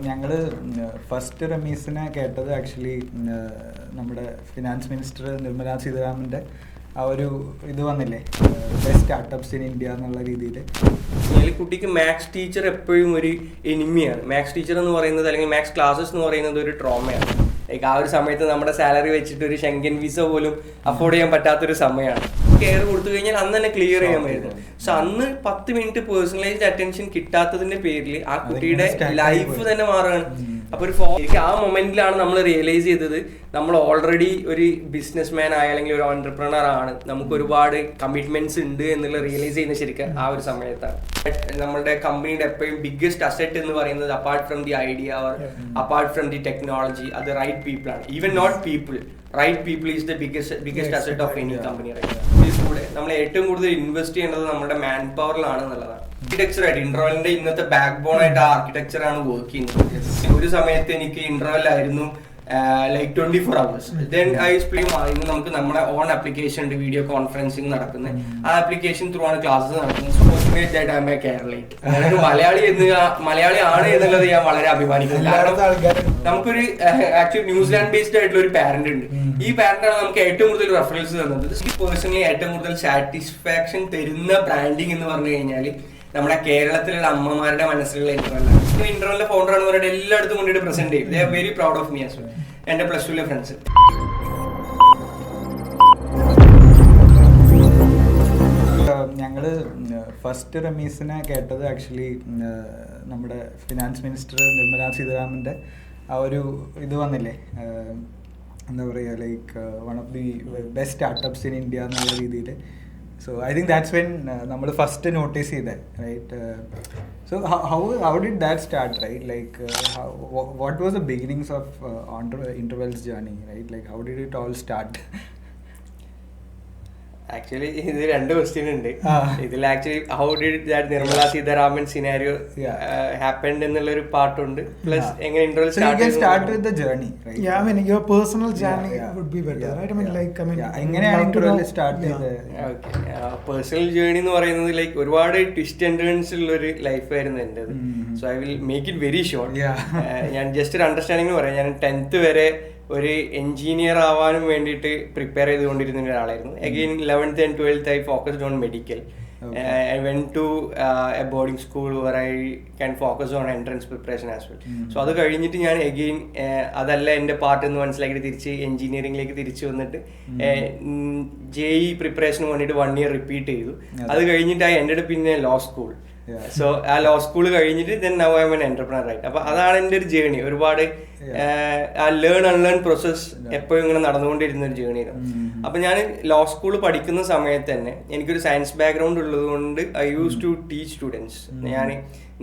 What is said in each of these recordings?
ഞങ്ങൾ ഫസ്റ്റ് റമീസിനെ കേട്ടത് ആക്ച്വലി നമ്മുടെ ഫിനാൻസ് മിനിസ്റ്റർ നിർമ്മലാ സീതാരാമൻ്റെ ആ ഒരു ഇത് വന്നില്ലേ, ബെസ്റ്റ് സ്റ്റാർട്ടപ്സ് ഇൻ ഇന്ത്യ എന്നുള്ള രീതിയിൽ. കുട്ടിക്ക് മാത്സ് ടീച്ചർ എപ്പോഴും ഒരു എനിമിയാണ്. മാത്സ് ടീച്ചർ എന്ന് പറയുന്നത് അല്ലെങ്കിൽ മാത്സ് ക്ലാസ്സസ് എന്ന് പറയുന്നത് ഒരു ട്രോമയാണ്. ലൈക്ക് ആ ഒരു സമയത്ത് നമ്മുടെ സാലറി വെച്ചിട്ട് ഒരു ഷെങ്കൻ വിസ പോലും അഫോർഡ് ചെയ്യാൻ പറ്റാത്തൊരു സമയമാണ്. കെയർ കൊടുത്തു കഴിഞ്ഞാൽ അന്ന് തന്നെ ക്ലിയർ ചെയ്യാൻ പറ്റും. സോ അന്ന് 10 മിനിറ്റ് പേഴ്സണലൈസ്ഡ് അറ്റൻഷൻ കിട്ടാത്തതിന്റെ പേരിൽ ആ കുട്ടിയുടെ ലൈഫ് തന്നെ മാറുകയാണ്. അപ്പൊ എനിക്ക് ആ മൊമെന്റിലാണ് നമ്മൾ റിയലൈസ് ചെയ്തത് നമ്മൾ ഓൾറെഡി ഒരു ബിസിനസ് മാൻ ആയ അല്ലെങ്കിൽ ഒരു ഓൺടർപ്രണർ ആണ്, നമുക്ക് ഒരുപാട് കമ്മിറ്റ്മെന്റ്സ് ഉണ്ട് എന്നുള്ള റിയലൈസ് ചെയ്യുന്ന ശരിക്കും ആ ഒരു സമയത്താണ്. നമ്മുടെ കമ്പനിയുടെ എപ്പോഴും ബിഗ്ഗസ്റ്റ് അസറ്റ് എന്ന് പറയുന്നത് apart from the idea or apart from the technology അത് റൈറ്റ് പീപ്പിൾ ആണ്. Even not people, right people is the biggest asset of any company. കൂടെ നമ്മൾ ഏറ്റവും കൂടുതൽ ഇൻവെസ്റ്റ് ചെയ്യേണ്ടത് നമ്മുടെ മാൻ പവറിലാണ് എന്നുള്ളതാണ്. ആർക്കിടെക്ചർ ആയിട്ട് ഇന്റർവെലിന്റെ ഇന്നത്തെ ബാക്ക് ബോൺ ആയിട്ട് ആർക്കിടെക്ചർ ആണ് വർക്ക് ചെയ്യുന്നത്. ഒരു സമയത്ത് എനിക്ക് ഇന്റർവെൽ ആയിരുന്നു like 24 hours. Then I explain നമുക്ക് നമ്മുടെ ഓൺ ആപ്ലിക്കേഷൻ ഉണ്ട്, വീഡിയോ കോൺഫറൻസിങ് നടക്കുന്നത്. ആ ആപ്ലിക്കേഷൻ ത്രൂ ആണ് ക്ലാസ്സസ് നടക്കുന്നത്. കേരള മലയാളി ആണ് എന്നുള്ളത് ഞാൻ വളരെ അഭിമാനിക്കുന്നു. നമുക്കൊരു ആക്ച്വലി ന്യൂസിലാൻഡ് ബേസ്ഡ് ആയിട്ടുള്ള ഒരു പാരന്റ് ഉണ്ട്. ഈ പാരന്റാണ് നമുക്ക് ഏറ്റവും കൂടുതൽ റെഫറൻസ് തന്നത്. പേഴ്സണലി ഏറ്റവും കൂടുതൽ സാറ്റിസ്ഫാക്ഷൻ തരുന്ന ബ്രാൻഡിങ് എന്ന് പറഞ്ഞു കഴിഞ്ഞാൽ നമ്മുടെ കേരളത്തിലുള്ള അമ്മമാരുടെ മനസ്സിലുള്ള ഇന്റർവെല്ലാണ്. ഇന്റർവെല്ലിന്റെ ഫൗണ്ടർ ആണ് പറഞ്ഞിട്ട് എല്ലായിടത്തും കൊണ്ടിട്ട് പ്രസന്റ് ചെയ്യും. They are very proud of me as well. എന്റെ പ്ലസ് ടുവിലെ ഫ്രണ്ട്സ്. ഞങ്ങള് ഫസ്റ്റ് റമീസിനെ കേട്ടത് ആക്ച്വലി നമ്മുടെ ഫിനാൻസ് മിനിസ്റ്റർ നിർമ്മലാ സീതാരാമൻ്റെ ആ ഒരു ഇത് വന്നില്ലേ, എന്താ പറയുക, like one of the best startups in India എന്നുള്ള രീതിയിൽ. So I think that's when നമ്മൾ ഫസ്റ്റ് നോട്ടീസ് ചെയ്തത്, right? So how did that start, right? Like what was the beginnings of Interval's journey, right? Like how did it all start? Actually ഇത് രണ്ട് question ഉണ്ട് ഇതിൽ. Actually how did that Nirmala Sitharaman scenario happened എന്നുള്ളൊരു പാർട്ടുണ്ട്. Plus എങ്ങനെ interval start with the journey, right? Yeah, I mean your personal journey would be better, right? I mean എങ്ങനെയാണ് interval start ചെയ്തത്? Okay, personal journey എന്ന് പറയുന്നത് like ഒരുപാട് twist and turns ഉള്ള ഒരു ലൈഫായിരുന്നു എൻ്റെത്. So I will make it very short. ഞാൻ ജസ്റ്റ് ഒരു അണ്ടർസ്റ്റാൻഡിങ് പറയാം. ഞാൻ 10th വരെ ഒരു എൻജിനീയർ ആവാനും വേണ്ടിയിട്ട് പ്രിപ്പയർ ചെയ്തുകൊണ്ടിരുന്ന ഒരാളായിരുന്നു. Again 11th and 12th I focused on medical. I went to a boarding school where I can focus on entrance preparation as well. So അത് കഴിഞ്ഞിട്ട് ഞാൻ അഗെയിൻ അതല്ല എൻ്റെ പാർട്ട് എന്ന് മനസ്സിലാക്കിയിട്ട് തിരിച്ച് എൻജിനീയറിംഗിലേക്ക് തിരിച്ചു വന്നിട്ട് JEE പ്രിപ്പറേഷന് വേണ്ടിയിട്ട് 1 year റിപ്പീറ്റ് ചെയ്തു. അത് കഴിഞ്ഞിട്ട് എൻ്റെ പിന്നെ ലോ സ്കൂൾ. സോ ആ ലോ സ്കൂൾ കഴിഞ്ഞിട്ട് then now I am an entrepreneur, right? അപ്പൊ അതാണ് എൻ്റെ ഒരു ജേർണി. ഒരുപാട് ആ ലേൺ അൺലേൺ പ്രോസസ് എപ്പോഴും ഇങ്ങനെ നടന്നുകൊണ്ടിരുന്ന ഒരു ജേർണിയായിരുന്നു. അപ്പൊ ഞാൻ ലോ സ്കൂൾ പഠിക്കുന്ന സമയത്ത് തന്നെ എനിക്കൊരു സയൻസ് ബാക്ക്ഗ്രൗണ്ട് ഉള്ളത് കൊണ്ട് I use to teach students. ഞാൻ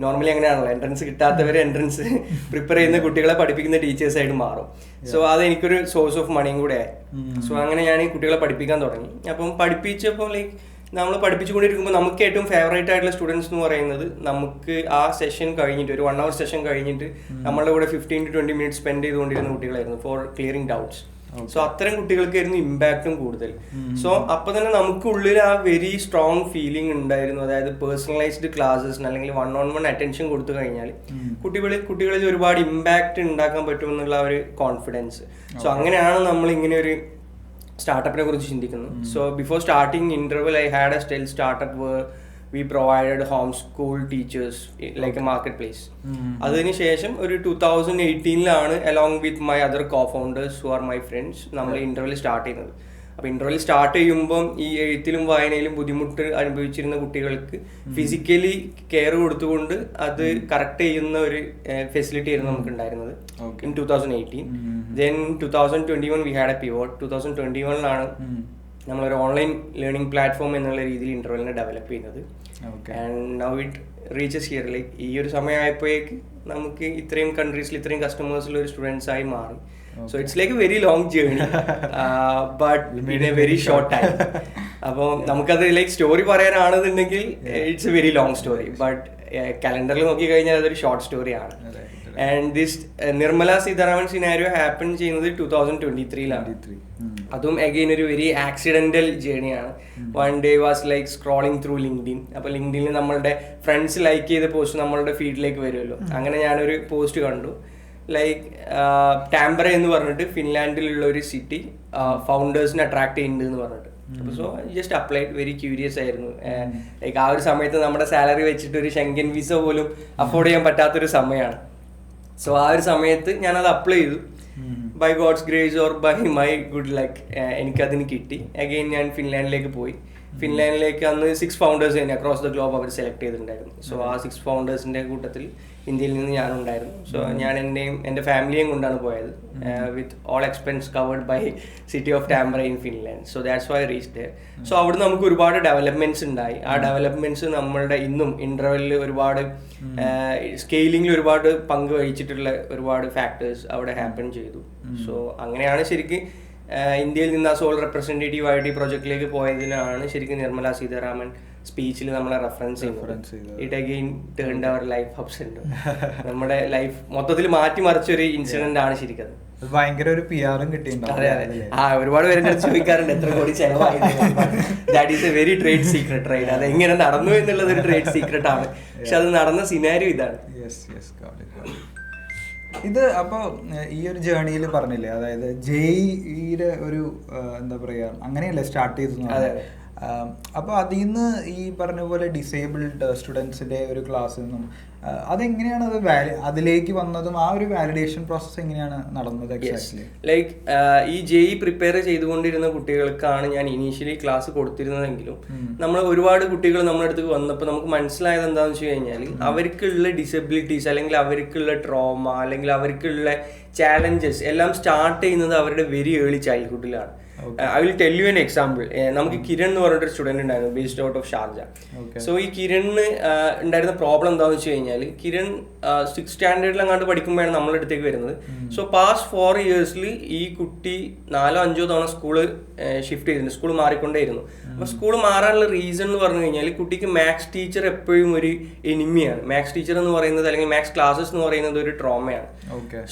നോർമലി അങ്ങനെയാണല്ലോ, എൻട്രൻസ് കിട്ടാത്തവരെ എൻട്രൻസ് പ്രിപ്പയർ ചെയ്യുന്ന കുട്ടികളെ പഠിപ്പിക്കുന്ന ടീച്ചേഴ്സായിട്ട് മാറും. സോ അത് എനിക്കൊരു സോഴ്സ് ഓഫ് മണിയും കൂടെ ആയി. സോ അങ്ങനെ ഞാൻ കുട്ടികളെ പഠിപ്പിക്കാൻ തുടങ്ങി. അപ്പം പഠിപ്പിച്ചപ്പോൾ ലൈക്ക് നമ്മൾ പഠിപ്പിച്ചുകൊണ്ടിരിക്കുമ്പോൾ നമുക്ക് ഏറ്റവും ഫേവറേറ്റ് ആയിട്ടുള്ള സ്റ്റുഡൻസ് എന്ന് പറയുന്നത് നമുക്ക് ആ സെഷൻ കഴിഞ്ഞിട്ട് ഒരു 1 hour സെഷൻ കഴിഞ്ഞിട്ട് നമ്മളുടെ കൂടെ 15 to 20 minutes സ്പെൻഡ് ചെയ്തുകൊണ്ടിരുന്ന കുട്ടികളായിരുന്നു ഫോർ ക്ലിയറിംഗ് ഡൗട്ട്സ്. സോ അത്തരം കുട്ടികൾക്കായിരുന്നു ഇമ്പാക്റ്റും കൂടുതൽ. സോ അപ്പൊ തന്നെ നമുക്കുള്ളിൽ ആ വെരി സ്ട്രോങ് ഫീലിംഗ് ഉണ്ടായിരുന്നു. അതായത് പേഴ്സണലൈസ്ഡ് ക്ലാസ്സസിന് അല്ലെങ്കിൽ 1-on-1 അറ്റൻഷൻ കൊടുത്തു കഴിഞ്ഞാൽ കുട്ടികളിൽ ഒരുപാട് ഇമ്പാക്റ്റ് ഉണ്ടാക്കാൻ പറ്റുമെന്നുള്ള ഒരു കോൺഫിഡൻസ്. സോ അങ്ങനെയാണ് നമ്മൾ ഇങ്ങനെ ഒരു സ്റ്റാർട്ടപ്പിനെ കുറിച്ച് ചിന്തിക്കുന്നു. So before starting Interval I had a style startup where we provided home school teachers like a market place. അതിനുശേഷം ഒരു 2018 along with my other co founders who are my friends നമ്മൾ ഇന്റർവെൽ സ്റ്റാർട്ട് ചെയ്യുന്നത്. അപ്പോൾ interval start ചെയ്യുമ്പം ഈ എഴുത്തിലും വായനയിലും ബുദ്ധിമുട്ട് അനുഭവിച്ചിരുന്ന കുട്ടികൾക്ക് physically care കൊടുത്തുകൊണ്ട് അത് കറക്റ്റ് ചെയ്യുന്ന ഒരു ഫെസിലിറ്റി ആയിരുന്നു നമുക്ക് ഉണ്ടായിരുന്നത് in 2018. Then 2021 we had A pivot. 2021 നമ്മളൊരു ഓൺലൈൻ ലേണിംഗ് പ്ലാറ്റ്ഫോം എന്നുള്ള രീതിയിൽ ഇന്റർവെല്ലിനെ ഡെവലപ്പ് ചെയ്യുന്നത്. And now it reaches here. Like ഈ ഒരു സമയമായപ്പോഴേക്ക് നമുക്ക് ഇത്രയും കൺട്രീസിൽ ഇത്രയും കസ്റ്റമേഴ്സുള്ള ഒരു സ്റ്റുഡൻസ് ആയി മാറി. So it's like a very long journey, but in a very short time. അപ്പോൾ നമുക്കത് ലൈക്ക് സ്റ്റോറി പറയാനാണെന്നുണ്ടെങ്കിൽ it's a very long story, but കലണ്ടറിൽ നോക്കി കഴിഞ്ഞാൽ അതൊരു ഷോർട്ട് സ്റ്റോറിയാണ്. And this Nirmala Sitharaman scenario happen ചെയ്യുന്നത് 2023-ലാണ്. അതും അഗെയിൻ ഒരു വെരി ആക്സിഡന്റൽ ജേണിയാണ്. One day was like scrolling through LinkedIn. അപ്പോൾ ലിങ്ക്ഡിനിൽ നമ്മളുടെ ഫ്രണ്ട്സ് ലൈക്ക് ചെയ്ത പോസ്റ്റ് നമ്മളുടെ ഫീഡിലേക്ക് വരുമല്ലോ. അങ്ങനെ ഞാനൊരു പോസ്റ്റ് കണ്ടു, ലൈക്ക് ടാംബറ എന്ന് പറഞ്ഞിട്ട് ഫിൻലാൻഡിലുള്ള ഒരു സിറ്റി ഫൗണ്ടേഴ്സിനെ അട്രാക്ട് ചെയ്യുന്നുണ്ട് എന്ന് പറഞ്ഞിട്ട്. So just applied, very curious ആയിരുന്നു. ലൈക്ക് ആ ഒരു സമയത്ത് നമ്മുടെ സാലറി വെച്ചിട്ട് ഒരു ഷെങ്കൻ വിസ പോലും അഫോർഡ് ചെയ്യാൻ പറ്റാത്തൊരു സമയമാണ്. സോ ആ ഒരു സമയത്ത് ഞാനത് അപ്ലൈ ചെയ്തു. By God's grace or by my good luck എനിക്കതിന് കിട്ടി. അഗെയിൻ ഞാൻ ഫിൻലാൻഡിലേക്ക് പോയി. ഫിൻലാൻഡിലേക്ക് അന്ന് 6 ഫൗണ്ടേഴ്സ് തന്നെ അക്രോസ് ദ ഗ്ലോബ് അവർ സെലക്ട് ചെയ്തിട്ടുണ്ടായിരുന്നു. സോ ആ 6 ഫൗണ്ടേഴ്സിൻ്റെ കൂട്ടത്തിൽ ഇന്ത്യയിൽ നിന്ന് ഞാനുണ്ടായിരുന്നു. സോ ഞാൻ എൻ്റെ ഫാമിലിയും കൊണ്ടാണ് പോയത്, with all expense covered by city of Tampere in Finland. So that's why reach there. So അവിടെ നമുക്ക് ഒരുപാട് ഡെവലപ്മെന്റ്സ് ഉണ്ടായി. ആ ഡെവലപ്മെന്റ്സ് നമ്മളുടെ ഇന്നും ഇന്റർവെല്ലിൽ ഒരുപാട് സ്കെയിലിംഗിൽ ഒരുപാട് പങ്ക് വഹിച്ചിട്ടുള്ള ഒരുപാട് ഫാക്ടേഴ്സ് അവിടെ ഹാപ്പൻ ചെയ്തു. സോ അങ്ങനെയാണ് ശരിക്കും ഇന്ത്യയിൽ നിന്ന് ആ സോൾ റെപ്രസെന്റേറ്റീവ് ആയിട്ട് ഈ പ്രൊജക്റ്റിലേക്ക് പോയതിനാണ് ശരിക്കും നിർമ്മല സീതാരാമൻ സ്പീച്ചിൽ നമ്മളെ റെഫറൻസ് ചെയ്യുന്നത്. It again turned our life ups and down. നമ്മുടെ ലൈഫ് മൊത്തത്തിൽ മാറ്റിമറിച്ചൊരു ഇൻസിഡന്റ് ആണ് ശരിക്കും. ഭയങ്കര ഒരു PR-ഉം കിട്ടിയിട്ടുണ്ടാവും. ഒരുപാട് പേര് ചോദിക്കാറുണ്ട് എത്ര കോടി ചെലവായി. That is a very trade secret, right? അത് എങ്ങനെ നടന്നു എന്നുള്ളത് ഒരു ട്രേഡ് സീക്രട്ട് ആണ്, പക്ഷെ അത് നടന്ന സിനാരിയോ ഇതാണ്. ഇത് അപ്പോൾ ഈ ഒരു ജേണിയിൽ പറഞ്ഞില്ലേ, അതായത് JEE-യുടെ ഒരു എന്താ പറയുക, അങ്ങനെയല്ലേ സ്റ്റാർട്ട് ചെയ്തത്? അപ്പോൾ അതിൽ നിന്ന് ഈ പറഞ്ഞ പോലെ ഡിസേബിൾഡ് സ്റ്റുഡൻസിൻ്റെ ഒരു ക്ലാസ്സിൽ നിന്നും അതെങ്ങനെയാണ് അത് അതിലേക്ക് വന്നതും ആ ഒരു വാലിഡേഷൻ പ്രോസസ്സ് എങ്ങനെയാണ് നടന്നത് എക്സാക്ട്ലി? ലൈക്ക് ഈ JEE പ്രിപ്പയർ ചെയ്തുകൊണ്ടിരുന്ന കുട്ടികൾക്കാണ് ഞാൻ ഇനീഷ്യലി ക്ലാസ് കൊടുത്തിരുന്നതെങ്കിലും നമ്മൾ ഒരുപാട് കുട്ടികൾ നമ്മുടെ അടുത്തേക്ക് വന്നപ്പോൾ നമുക്ക് മനസ്സിലായത് എന്താണെന്ന് വെച്ച് കഴിഞ്ഞാൽ അവർക്കുള്ള ഡിസബിലിറ്റീസ് അല്ലെങ്കിൽ അവർക്കുള്ള ട്രോമ അല്ലെങ്കിൽ അവർക്കുള്ള ചാലഞ്ചസ് എല്ലാം സ്റ്റാർട്ട് ചെയ്യുന്നത് അവരുടെ വെരി ഏർലി ചൈൽഡ്ഹുഡിലാണ്. I will tell you an example. നമുക്ക് കിരൺ എന്ന് പറഞ്ഞിട്ടൊരു സ്റ്റുഡൻറ് ഉണ്ടായിരുന്നു, based out of Sharjah. So ഈ കിരണിന് ഉണ്ടായിരുന്ന പ്രോബ്ലം എന്താണെന്ന് വെച്ച് കഴിഞ്ഞാൽ കിരൺ 6th സ്റ്റാൻഡേർഡിലെങ്ങാണ്ട് പഠിക്കുമ്പോഴാണ് നമ്മളുടെ അടുത്തേക്ക് വരുന്നത്. സോ പാസ്റ്റ് 4 ഇയേഴ്സിൽ ഈ കുട്ടി 4-5 തവണ സ്കൂള് ഷിഫ്റ്റ് ചെയ്തിട്ടുണ്ട്, സ്കൂൾ മാറിക്കൊണ്ടേയിരുന്നു. അപ്പോൾ സ്കൂൾ മാറാനുള്ള റീസൺ എന്ന് പറഞ്ഞു കഴിഞ്ഞാൽ കുട്ടിക്ക് മാത്സ് ടീച്ചർ എപ്പോഴും ഒരു എനിമിയാണ്. മാത്സ് ടീച്ചർ എന്ന് പറയുന്നത് അല്ലെങ്കിൽ മാത്സ് ക്ലാസ്സസ് എന്ന് പറയുന്നത് ഒരു ട്രോമയാണ്.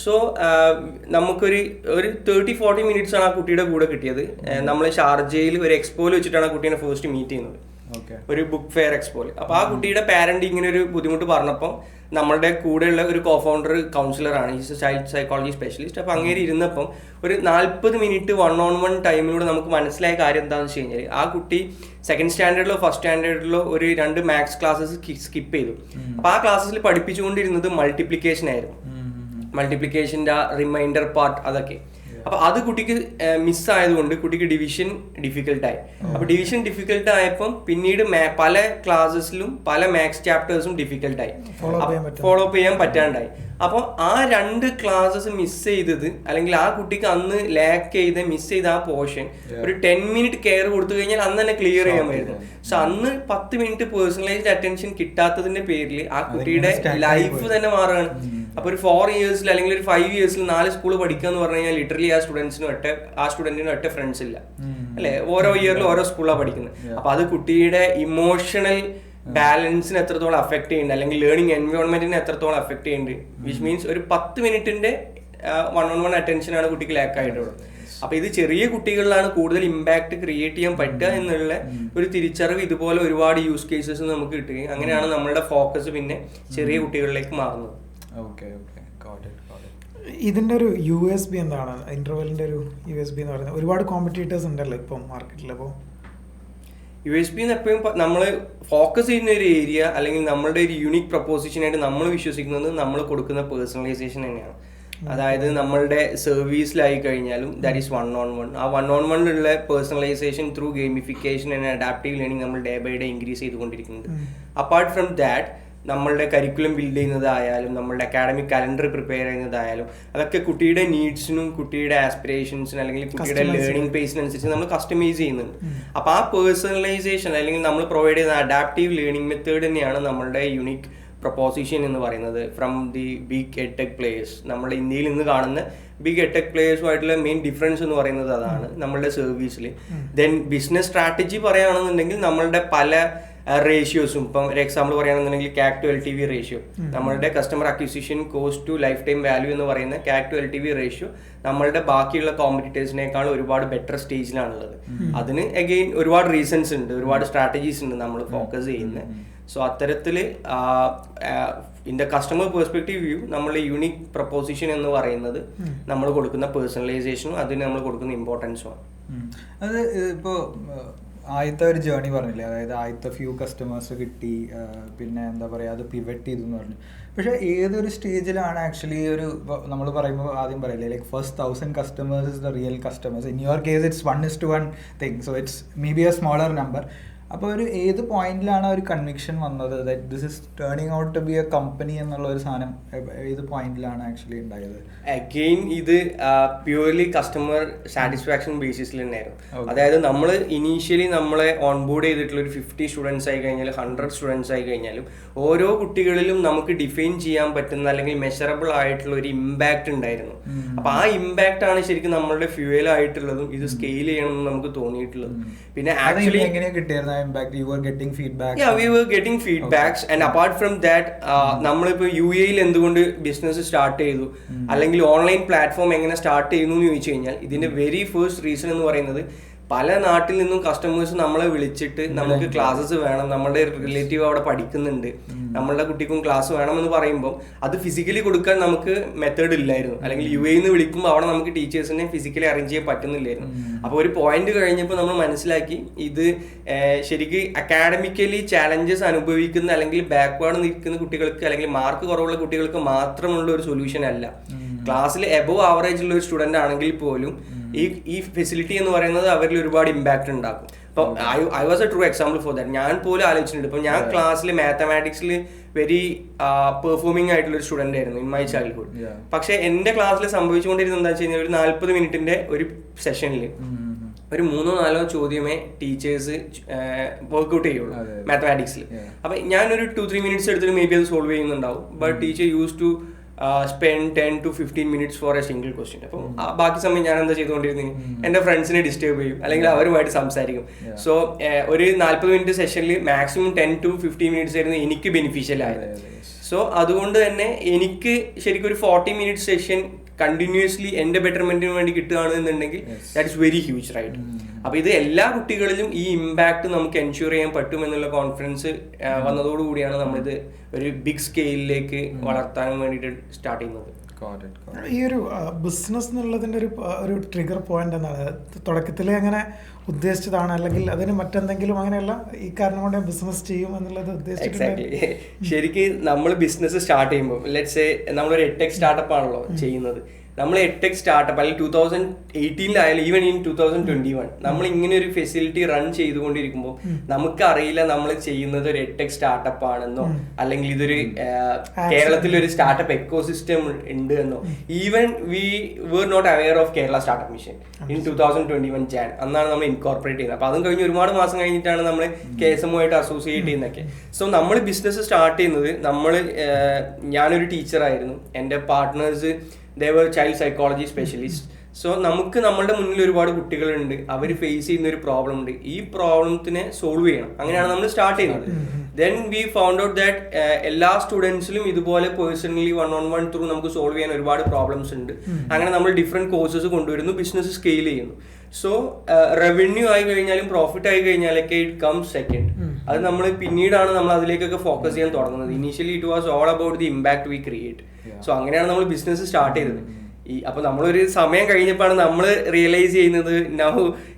സോ നമുക്കൊരു 30-40 മിനിറ്റ്സ് ആണ് ആ കുട്ടിയുടെ കൂടെ കിട്ടിയത്. നമ്മൾ ഷാർജയിൽ ഒരു എക്സ്പോയിൽ വെച്ചിട്ടാണ് ആ കുട്ടീനെ ഫസ്റ്റ് മീറ്റ് ചെയ്യുന്നത്, ഒരു ബുക്ക് ഫെയർ എക്സ്പോയിൽ. അപ്പോൾ ആ കുട്ടിയുടെ പാരന്റ് ഇങ്ങനെ ഒരു ബുദ്ധിമുട്ട് പറഞ്ഞപ്പോൾ നമ്മളുടെ കൂടെയുള്ള ഒരു കോഫൗണ്ടർ കൗൺസിലറാണ്, is a child psychology specialist. അപ്പോൾ അങ്ങനെ ഇരുന്നപ്പം ഒരു 40 മിനിറ്റ് 1-on-1 ടൈമിലൂടെ നമുക്ക് മനസ്സിലായ കാര്യം എന്താണെന്ന് വെച്ച് കഴിഞ്ഞാൽ ആ കുട്ടി 2nd സ്റ്റാൻഡേർഡിലോ 1st സ്റ്റാൻഡേർഡിലോ ഒരു 2 മാത്സ് ക്ലാസ്സസ് സ്കിപ്പ് ചെയ്തു. അപ്പോൾ ആ ക്ലാസ്സിൽ പഠിപ്പിച്ചുകൊണ്ടിരുന്നത് മൾട്ടിപ്ലിക്കേഷൻ ആയിരുന്നു. മൾട്ടിപ്ലിക്കേഷൻ്റെ ആ റിമൈൻഡർ പാർട്ട് അതൊക്കെ. അപ്പൊ അത് കുട്ടിക്ക് മിസ്സായതുകൊണ്ട് കുട്ടിക്ക് ഡിവിഷൻ ഡിഫിക്കൽട്ടായി. അപ്പൊ ഡിവിഷൻ ഡിഫിക്കൽട്ട് ആയപ്പം പിന്നീട് പല ക്ലാസ്സസിലും പല മാത്സ് ചാപ്റ്റേഴ്സും ഡിഫിക്കൽട്ടായി, ഫോളോ അപ്പ് ചെയ്യാൻ പറ്റാണ്ടായി. അപ്പോൾ ആ 2 ക്ലാസ്സസ് മിസ് ചെയ്തത് അല്ലെങ്കിൽ ആ കുട്ടിക്ക് അന്ന് മിസ് ചെയ്ത ആ പോർഷൻ ഒരു 10 മിനിറ്റ് കെയർ കൊടുത്തു കഴിഞ്ഞാൽ അന്ന് തന്നെ ക്ലിയർ ചെയ്യാൻ പറ്റുന്നു. സോ അന്ന് 10 മിനിറ്റ് പേഴ്സണലൈസ്ഡ് അറ്റൻഷൻ കിട്ടാത്തതിന്റെ പേരിൽ ആ കുട്ടിയുടെ ലൈഫ് തന്നെ മാറുകയാണ്. അപ്പൊ ഒരു 4 ഇയേഴ്സിൽ അല്ലെങ്കിൽ ഒരു 5 ഇയേഴ്സിൽ 4 സ്കൂൾ പഠിക്കുക എന്ന് പറഞ്ഞു കഴിഞ്ഞാൽ ലിറ്ററലി ആ സ്റ്റുഡന്റിനും ഒറ്റ ഫ്രണ്ട്സ് ഇല്ല, അല്ലെ? ഓരോ ഇയറിലും ഓരോ സ്കൂളാണ് പഠിക്കുന്നത്. അപ്പൊ അത് കുട്ടിയുടെ ഇമോഷണൽ ബാലൻസിന് എത്രത്തോളം അഫക്ട് ചെയ്യുന്നുണ്ട് അല്ലെങ്കിൽ ലേണിംഗ് എൻവയോൺമെന്റിനെ എത്രത്തോളം അഫക്ട് ചെയ്യുന്നുണ്ട്. വിച്ച് മീൻസ് ഒരു 10 മിനിറ്റിന്റെ 1-on-1 അറ്റൻഷൻ ആണ് കുട്ടിക്ക് ലാക്ക് ആയിട്ടുള്ളത്. അപ്പൊ ഇത് ചെറിയ കുട്ടികളിലാണ് കൂടുതൽ ഇമ്പാക്ട് ക്രിയേറ്റ് ചെയ്യാൻ പറ്റുക എന്നുള്ള ഒരു തിരിച്ചറിവ് ഇതുപോലെ ഒരുപാട് യൂസ് കേസസ് നമുക്ക് കിട്ടുകയും അങ്ങനെയാണ് നമ്മളുടെ ഫോക്കസ് പിന്നെ ചെറിയ കുട്ടികളിലേക്ക് മാറുന്നത്. ഇതിന്റെ ഒരു USB എന്താണ്? ഇന്റർവെല്ലിന്റെ ഒരു USB എന്ന് പറയുന്നത് ഒരുപാട് കോമ്പറ്റീറ്റേഴ്സ് ഉണ്ടല്ലോ ഇപ്പം മാർക്കറ്റിൽ. അപ്പോൾ USB എന്ന് എപ്പോഴും നമ്മൾ ഫോക്കസ് ചെയ്യുന്ന ഒരു ഏരിയ അല്ലെങ്കിൽ നമ്മളുടെ ഒരു യൂണിക് പ്രൊപ്പോസിഷനായിട്ട് നമ്മൾ വിശ്വസിക്കുന്നത് നമ്മൾ കൊടുക്കുന്ന പേഴ്സണലൈസേഷൻ തന്നെയാണ്. അതായത് നമ്മളുടെ സർവീസിലായി കഴിഞ്ഞാലും ദാറ്റ് ഈസ് 1-on-1. ആ 1-on-1 personalisation through gamification and adaptive learning നമ്മൾ ഡേ ബൈ ഡേ ഇൻക്രീസ് ചെയ്തുകൊണ്ടിരിക്കുന്നുണ്ട്. അപ്പാർട്ട് ഫ്രം ദാറ്റ് നമ്മളുടെ കരിക്കുലം ബിൽഡ് ചെയ്യുന്നതായാലും നമ്മളുടെ അക്കാഡമിക് കലണ്ടർ പ്രിപ്പയർ ചെയ്യുന്നതായാലും അതൊക്കെ കുട്ടിയുടെ നീഡ്സിനും കുട്ടിയുടെ ആസ്പിറേഷൻസിനും അല്ലെങ്കിൽ കുട്ടിയുടെ ലേണിംഗ് പേസിനനുസരിച്ച് നമ്മൾ കസ്റ്റമൈസ് ചെയ്യുന്നുണ്ട്. അപ്പോൾ ആ പേഴ്സണലൈസേഷൻ അല്ലെങ്കിൽ നമ്മൾ പ്രൊവൈഡ് ചെയ്യുന്ന അഡാപ്റ്റീവ് ലേണിംഗ് മെത്തേഡ് തന്നെയാണ് നമ്മളുടെ യുണീക് പ്രൊപ്പോസിഷൻ എന്ന് പറയുന്നത്. From the big edtech players, നമ്മുടെ ഇന്ത്യയിൽ ഇന്ന് കാണുന്ന ബിഗ് എഡ്ടെക് പ്ലേയേഴ്സുമായിട്ടുള്ള മെയിൻ ഡിഫറൻസ് എന്ന് പറയുന്നത് അതാണ് നമ്മളുടെ സർവീസിൽ. ദെൻ ബിസിനസ് സ്ട്രാറ്റജി പറയുകയാണെന്നുണ്ടെങ്കിൽ നമ്മളുടെ പല റേഷ്യോസും, ഇപ്പം ഒരു എക്സാമ്പിൾ പറയുകയാണെന്നുണ്ടെങ്കിൽ CAC to LTV റേഷ്യോ, നമ്മളുടെ customer acquisition cost to life time value എന്ന് പറയുന്ന CAC to LTV റേഷ്യോ നമ്മളുടെ ബാക്കിയുള്ള കോമ്പറ്റീറ്റേഴ്സിനേക്കാൾ ഒരുപാട് ബെറ്റർ സ്റ്റേജിലാണുള്ളത്. അതിന് അഗെയിൻ ഒരുപാട് റീസൺസ് ഉണ്ട്, ഒരുപാട് സ്ട്രാറ്റജീസ് ഉണ്ട് നമ്മൾ ഫോക്കസ് ചെയ്യുന്നത്. സോ അത്തരത്തിൽ in the customer perspective view നമ്മളുടെ യൂണിക് പ്രപ്പോസിഷൻ എന്ന് പറയുന്നത് നമ്മൾ കൊടുക്കുന്ന പേഴ്സണലൈസേഷനും അതിന് നമ്മൾ കൊടുക്കുന്ന ഇമ്പോർട്ടൻസും ആണ്. അത് ഇപ്പോൾ ആദ്യത്തെ ഒരു ജേർണി പറഞ്ഞില്ലേ, അതായത് ആദ്യത്തെ ഫ്യൂ കസ്റ്റമേഴ്സ് കിട്ടി, പിന്നെ എന്താ പറയുക അത് പിവറ്റ് ചെയ്തു എന്ന് പറഞ്ഞു. പക്ഷേ ഏതൊരു സ്റ്റേജിലാണ് ആക്ച്വലി ഒരു നമ്മൾ പറയുമ്പോൾ ആദ്യം പറയില്ലേ like first 1000 customers is the real customers. In your case it's 1:1 thing, so it's maybe a smaller number. അപ്പോൾ ഒരു ഏത് പോയിന്റിലാണ് ഒരു കൺവിക്ഷൻ വന്നത് that this is turning out to be a company എന്നുള്ള ഒരു സാധനം ഏത് പോയിന്റിലാണ് ആക്ച്വലി ഉണ്ടായത്? അഗെയിൻ ഇത് പ്യൂർലി കസ്റ്റമർ സാറ്റിസ്ഫാക്ഷൻ ബേസിസിൽ തന്നെയായിരുന്നു. അതായത് നമ്മൾ ഇനീഷ്യലി നമ്മളെ ഓൺബോർഡ് ചെയ്തിട്ടുള്ള ഒരു 50 സ്റ്റുഡൻസ് ആയി കഴിഞ്ഞാലും 100 സ്റ്റുഡൻസ് ആയി കഴിഞ്ഞാലും ഓരോ കുട്ടികളിലും നമുക്ക് ഡിഫൈൻ ചെയ്യാൻ പറ്റുന്ന അല്ലെങ്കിൽ മെഷറബിൾ ആയിട്ടുള്ള ഒരു ഇമ്പാക്ട് ഉണ്ടായിരുന്നു. അപ്പൊ ആ ഇമ്പാക്ട് ആണ് ശരിക്കും നമ്മളുടെ ഫ്യൂവൽ ആയിട്ടുള്ളതും ഇത് സ്കെയിൽ ചെയ്യണമെന്ന് നമുക്ക് തോന്നിയിട്ടുള്ളതും. പിന്നെ ആക്ച്വലി എങ്ങനെ കിട്ടിയായിരുന്നു impact? You were getting feedback? Yeah, we were getting feedbacks. Okay. And apart from that, നമ്മളിപ്പോൾ UAE എന്തുകൊണ്ട് ബിസിനസ് സ്റ്റാർട്ട് ചെയ്തു അല്ലെങ്കിൽ ഓൺലൈൻ പ്ലാറ്റ്ഫോം എങ്ങനെ സ്റ്റാർട്ട് ചെയ്യുന്നു എന്ന് ചോദിച്ചു കഴിഞ്ഞാൽ ഇതിന്റെ വെരി ഫസ്റ്റ് റീസൺ എന്ന് പറയുന്നത് പല നാട്ടിൽ നിന്നും കസ്റ്റമേഴ്സ് നമ്മളെ വിളിച്ചിട്ട് നമുക്ക് ക്ലാസ്സസ് വേണം, നമ്മുടെ റിലേറ്റീവ് അവിടെ പഠിക്കുന്നുണ്ട്, നമ്മളുടെ കുട്ടിക്കും ക്ലാസ് വേണമെന്ന് പറയുമ്പോൾ അത് ഫിസിക്കലി കൊടുക്കാൻ നമുക്ക് മെത്തേഡ് ഇല്ലായിരുന്നു. അല്ലെങ്കിൽ UAE നിന്ന് വിളിക്കുമ്പോൾ അവിടെ നമുക്ക് ടീച്ചേഴ്സിനെ ഫിസിക്കലി അറേഞ്ച് ചെയ്യാൻ പറ്റുന്നില്ലായിരുന്നു. അപ്പോൾ ഒരു പോയിന്റ് കഴിഞ്ഞപ്പോൾ നമ്മൾ മനസ്സിലാക്കി ഇത് ശരിക്കും അക്കാഡമിക്കലി ചാലഞ്ചസ് അനുഭവിക്കുന്ന അല്ലെങ്കിൽ ബാക്ക്വേർഡ് നിൽക്കുന്ന കുട്ടികൾക്ക് അല്ലെങ്കിൽ മാർക്ക് കുറവുള്ള കുട്ടികൾക്ക് മാത്രമുള്ള ഒരു സൊല്യൂഷൻ അല്ല. ക്ലാസ്സിൽ എബോവ് ആവറേജ് ഉള്ള ഒരു സ്റ്റുഡൻ്റ് ആണെങ്കിൽ പോലും ഈ ഫെസിലിറ്റി എന്ന് പറയുന്നത് അവരിൽ ഒരുപാട് ഇമ്പാക്ട് ഉണ്ടാക്കും. ഇപ്പോൾ I was A true example for that. ഞാൻ പോലും ആലോചിച്ചിട്ടുണ്ട്. ഇപ്പം ഞാൻ ക്ലാസ്സിൽ മാത്തമാറ്റിക്സിൽ വെരി പെർഫോമിംഗ് ആയിട്ടുള്ള ഒരു സ്റ്റുഡൻ്റ് ആയിരുന്നു ഇൻ മൈ ചൈൽഡ്ഹുഡ്. പക്ഷേ എൻ്റെ ക്ലാസ്സിൽ സംഭവിച്ചുകൊണ്ടിരുന്നത് എന്താ വെച്ച് കഴിഞ്ഞാൽ ഒരു 40 മിനിറ്റിൻ്റെ ഒരു സെഷനിൽ ഒരു 3-4 ചോദ്യമേ ടീച്ചേഴ്സ് വർക്ക്ഔട്ട് ചെയ്യുള്ളൂ മാത്തമാറ്റിക്സിൽ. അപ്പം ഞാനൊരു 2-3 മിനിറ്റ്സ് എടുത്തിട്ട് മേ ബി അത് സോൾവ് ചെയ്യുന്നുണ്ടാവും. But teacher use to spend 10 to 15 minutes for a single question. അപ്പം ബാക്കി സമയം ഞാൻ എന്താ ചെയ്തുകൊണ്ടിരുന്നത്, എൻ്റെ ഫ്രണ്ട്സിനെ ഡിസ്റ്റർബ് ചെയ്യും അല്ലെങ്കിൽ അവരുമായിട്ട് സംസാരിക്കും. സോ ഒരു 40 മിനിറ്റ് സെഷനിൽ മാക്സിമം 10 to 15 മിനിറ്റ്സ് ആയിരുന്നു എനിക്ക് ബെനിഫിഷ്യൽ ആയത്. സോ അതുകൊണ്ട് തന്നെ എനിക്ക് ശരിക്കും ഒരു 40 മിനിറ്റ് സെഷൻ കണ്ടിന്യൂസ്ലി എൻ്റെ ബെറ്റർമെന്റിന് വേണ്ടി കിട്ടുകയാണെന്നുണ്ടെങ്കിൽ that is very huge, right? അപ്പൊ ഇത് എല്ലാ കുട്ടികളിലും ഈ ഇമ്പാക്ട് നമുക്ക് എൻഷുർ ചെയ്യാൻ പറ്റും എന്നുള്ള കോൺഫിഡൻസ് വന്നതോടുകൂടിയാണ് നമ്മളിത് ഒരു ബിഗ് സ്കെയിലിലേക്ക് വളർത്താൻ വേണ്ടിയിട്ട് സ്റ്റാർട്ട് ചെയ്യുന്നത്. ഈ ഒരു ബിസിനസ് എന്നുള്ളതിൻ്റെ ഒരു ട്രിഗർ പോയിന്റ് എന്താണ്? തുടക്കത്തിലേ അങ്ങനെ ഉദ്ദേശിച്ചതാണ് അല്ലെങ്കിൽ അതിന് മറ്റെന്തെങ്കിലും അങ്ങനെയല്ല ഈ കാരണം കൊണ്ട് ബിസിനസ് ചെയ്യും എന്നുള്ളത് ഉദ്ദേശിച്ചിട്ടുണ്ട്? ശരിക്കും നമ്മൾ ബിസിനസ് സ്റ്റാർട്ട് ചെയ്യുമ്പോൾ ലെറ്റ്സ് സേ നമ്മളൊരു EdTech സ്റ്റാർട്ടപ്പ് ആണല്ലോ ചെയ്യുന്നത്. നമ്മൾ EdTech സ്റ്റാർട്ടപ്പ് അല്ലെങ്കിൽ 2018 ഈവൻ ഇൻ 2021 നമ്മൾ ഇങ്ങനെ ഒരു ഫെസിലിറ്റി റൺ ചെയ്തുകൊണ്ടിരിക്കുമ്പോൾ നമുക്കറിയില്ല നമ്മൾ ചെയ്യുന്നത് ഒരു EdTech സ്റ്റാർട്ടപ്പ് ആണെന്നോ അല്ലെങ്കിൽ ഇതൊരു കേരളത്തിലൊരു സ്റ്റാർട്ടപ്പ് എക്കോസിസ്റ്റം ഉണ്ട് എന്നോ. Even we were not aware of Kerala Startup Mission in 2021 Jan. അന്നാണ് നമ്മൾ ഇൻകോർപ്പറേറ്റ് ചെയ്യുന്നത്. അപ്പോൾ അതും കഴിഞ്ഞ് ഒരുപാട് മാസം കഴിഞ്ഞിട്ടാണ് നമ്മൾ KSMO ആയിട്ട് അസോസിയേറ്റ് ചെയ്യുന്നതൊക്കെ. സോ നമ്മൾ ബിസിനസ് സ്റ്റാർട്ട് ചെയ്യുന്നത് ഞാനൊരു ടീച്ചറായിരുന്നു, എൻ്റെ partners they were child psychology specialists. So നമുക്ക് നമ്മളുടെ മുന്നിൽ ഒരുപാട് കുട്ടികളുണ്ട്, അവർ ഫേസ് ചെയ്യുന്ന ഒരു പ്രോബ്ലം ഉണ്ട്, ഈ പ്രോബ്ലത്തിനെ സോൾവ് ചെയ്യണം. അങ്ങനെയാണ് നമ്മൾ സ്റ്റാർട്ട് ചെയ്യുന്നത്. Then we found out that എല്ലാ സ്റ്റുഡൻസിലും ഇതുപോലെ പേഴ്സണലി 1-on-1 ത്രൂ നമുക്ക് സോൾവ് ചെയ്യാൻ ഒരുപാട് പ്രോബ്ലംസ് ഉണ്ട്. അങ്ങനെ നമ്മൾ ഡിഫറെൻറ്റ് കോഴ്സസ് കൊണ്ടുവരുന്നു, ബിസിനസ് സ്കെയിൽ ചെയ്യുന്നു. സോ റവന്യൂ ആയി കഴിഞ്ഞാലും പ്രോഫിറ്റ് ആയി കഴിഞ്ഞാലൊക്കെ ഇറ്റ് കംസ് സെക്കൻഡ്. അത് നമ്മൾ പിന്നീടാണ് നമ്മൾ അതിലേക്കൊക്കെ ഫോക്കസ് ചെയ്യാൻ തുടങ്ങുന്നത്. Initially it was all about the impact we create. So അങ്ങനെയാണ് നമ്മൾ ബിസിനസ് സ്റ്റാർട്ട് ചെയ്തത്. അപ്പൊ നമ്മളൊരു സമയം കഴിഞ്ഞപ്പോഴാണ് നമ്മൾ റിയലൈസ് ചെയ്യുന്നത്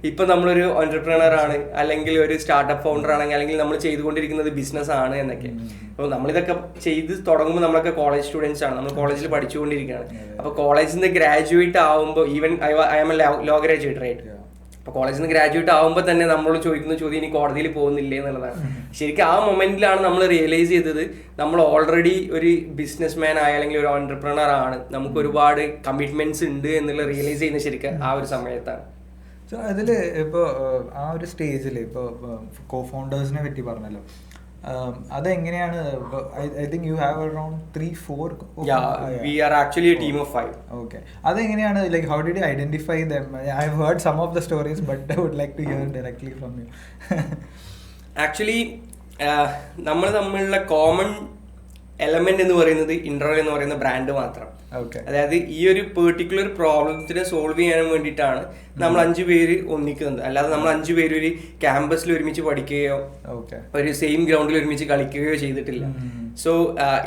ഇപ്പൊ നമ്മളൊരു എന്റർപ്രണർ ആണ് അല്ലെങ്കിൽ ഒരു സ്റ്റാർട്ടപ്പ് ഫൗണ്ടർ ആണെങ്കിൽ അല്ലെങ്കിൽ നമ്മൾ ചെയ്തുകൊണ്ടിരിക്കുന്നത് ബിസിനസ് ആണ് എന്നൊക്കെ. അപ്പോൾ നമ്മളിതൊക്കെ ചെയ്ത് തുടങ്ങുമ്പോൾ നമ്മളൊക്കെ കോളേജ് സ്റ്റുഡൻസ് ആണ്, നമ്മൾ കോളേജിൽ പഠിച്ചുകൊണ്ടിരിക്കുകയാണ്. അപ്പൊ കോളേജിൽ നിന്ന് ഗ്രാജുവേറ്റ് ആവുമ്പോൾ even I M a law graduate, right? അപ്പോൾ കോളേജിൽ നിന്ന് ഗ്രാജുവേറ്റ് ആകുമ്പോൾ തന്നെ നമ്മൾ ചോദിക്കുന്ന ചോദ്യം ഇനി കോടതിയിൽ പോകുന്നില്ലേ എന്നുള്ളതാണ്. ശരിക്കും ആ മൊമെന്റിലാണ് നമ്മൾ റിയലൈസ് ചെയ്തത് നമ്മൾ ഓൾറെഡി ഒരു ബിസിനസ് മാൻ ആയ അല്ലെങ്കിൽ ഒരു എന്റർപ്രണർ ആണ്, നമുക്ക് ഒരുപാട് കമ്മിറ്റ്മെന്റ്സ് ഉണ്ട് എന്നുള്ള റിയലൈസ് ചെയ്യുന്നത് ശരിക്കും ആ ഒരു സമയത്താണ്. സോ അതിൽ ഇപ്പോൾ ആ ഒരു സ്റ്റേജിൽ ഇപ്പോൾ കോ ഫൗണ്ടേഴ്സിനെ പറ്റി പറഞ്ഞല്ലോ, അതെങ്ങനെയാണ്? I think you have around 3-4. Yeah, we are actually a team of 5. Okay. അതെങ്ങനെയാണ്, like how did you identify them? I've heard some of the stories but I would like to hear directly from you. Actually നമ്മൾ തമ്മിലുള്ള common element എന്ന് പറയുന്നത് interval എന്ന് പറയുന്ന brand മാത്രം. അതായത് ഈ ഒരു പെർട്ടിക്കുലർ പ്രോബ്ലത്തിനെ സോൾവ് ചെയ്യാൻ വേണ്ടിയിട്ടാണ് നമ്മൾ 5 പേര് ഒന്നിക്കുന്നത്. അല്ലാതെ നമ്മൾ 5 പേര് ഒരു ക്യാമ്പസിൽ ഒരുമിച്ച് പഠിക്കുകയോ ഒരു സെയിം ഗ്രൗണ്ടിൽ ഒരുമിച്ച് കളിക്കുകയോ ചെയ്തിട്ടില്ല. So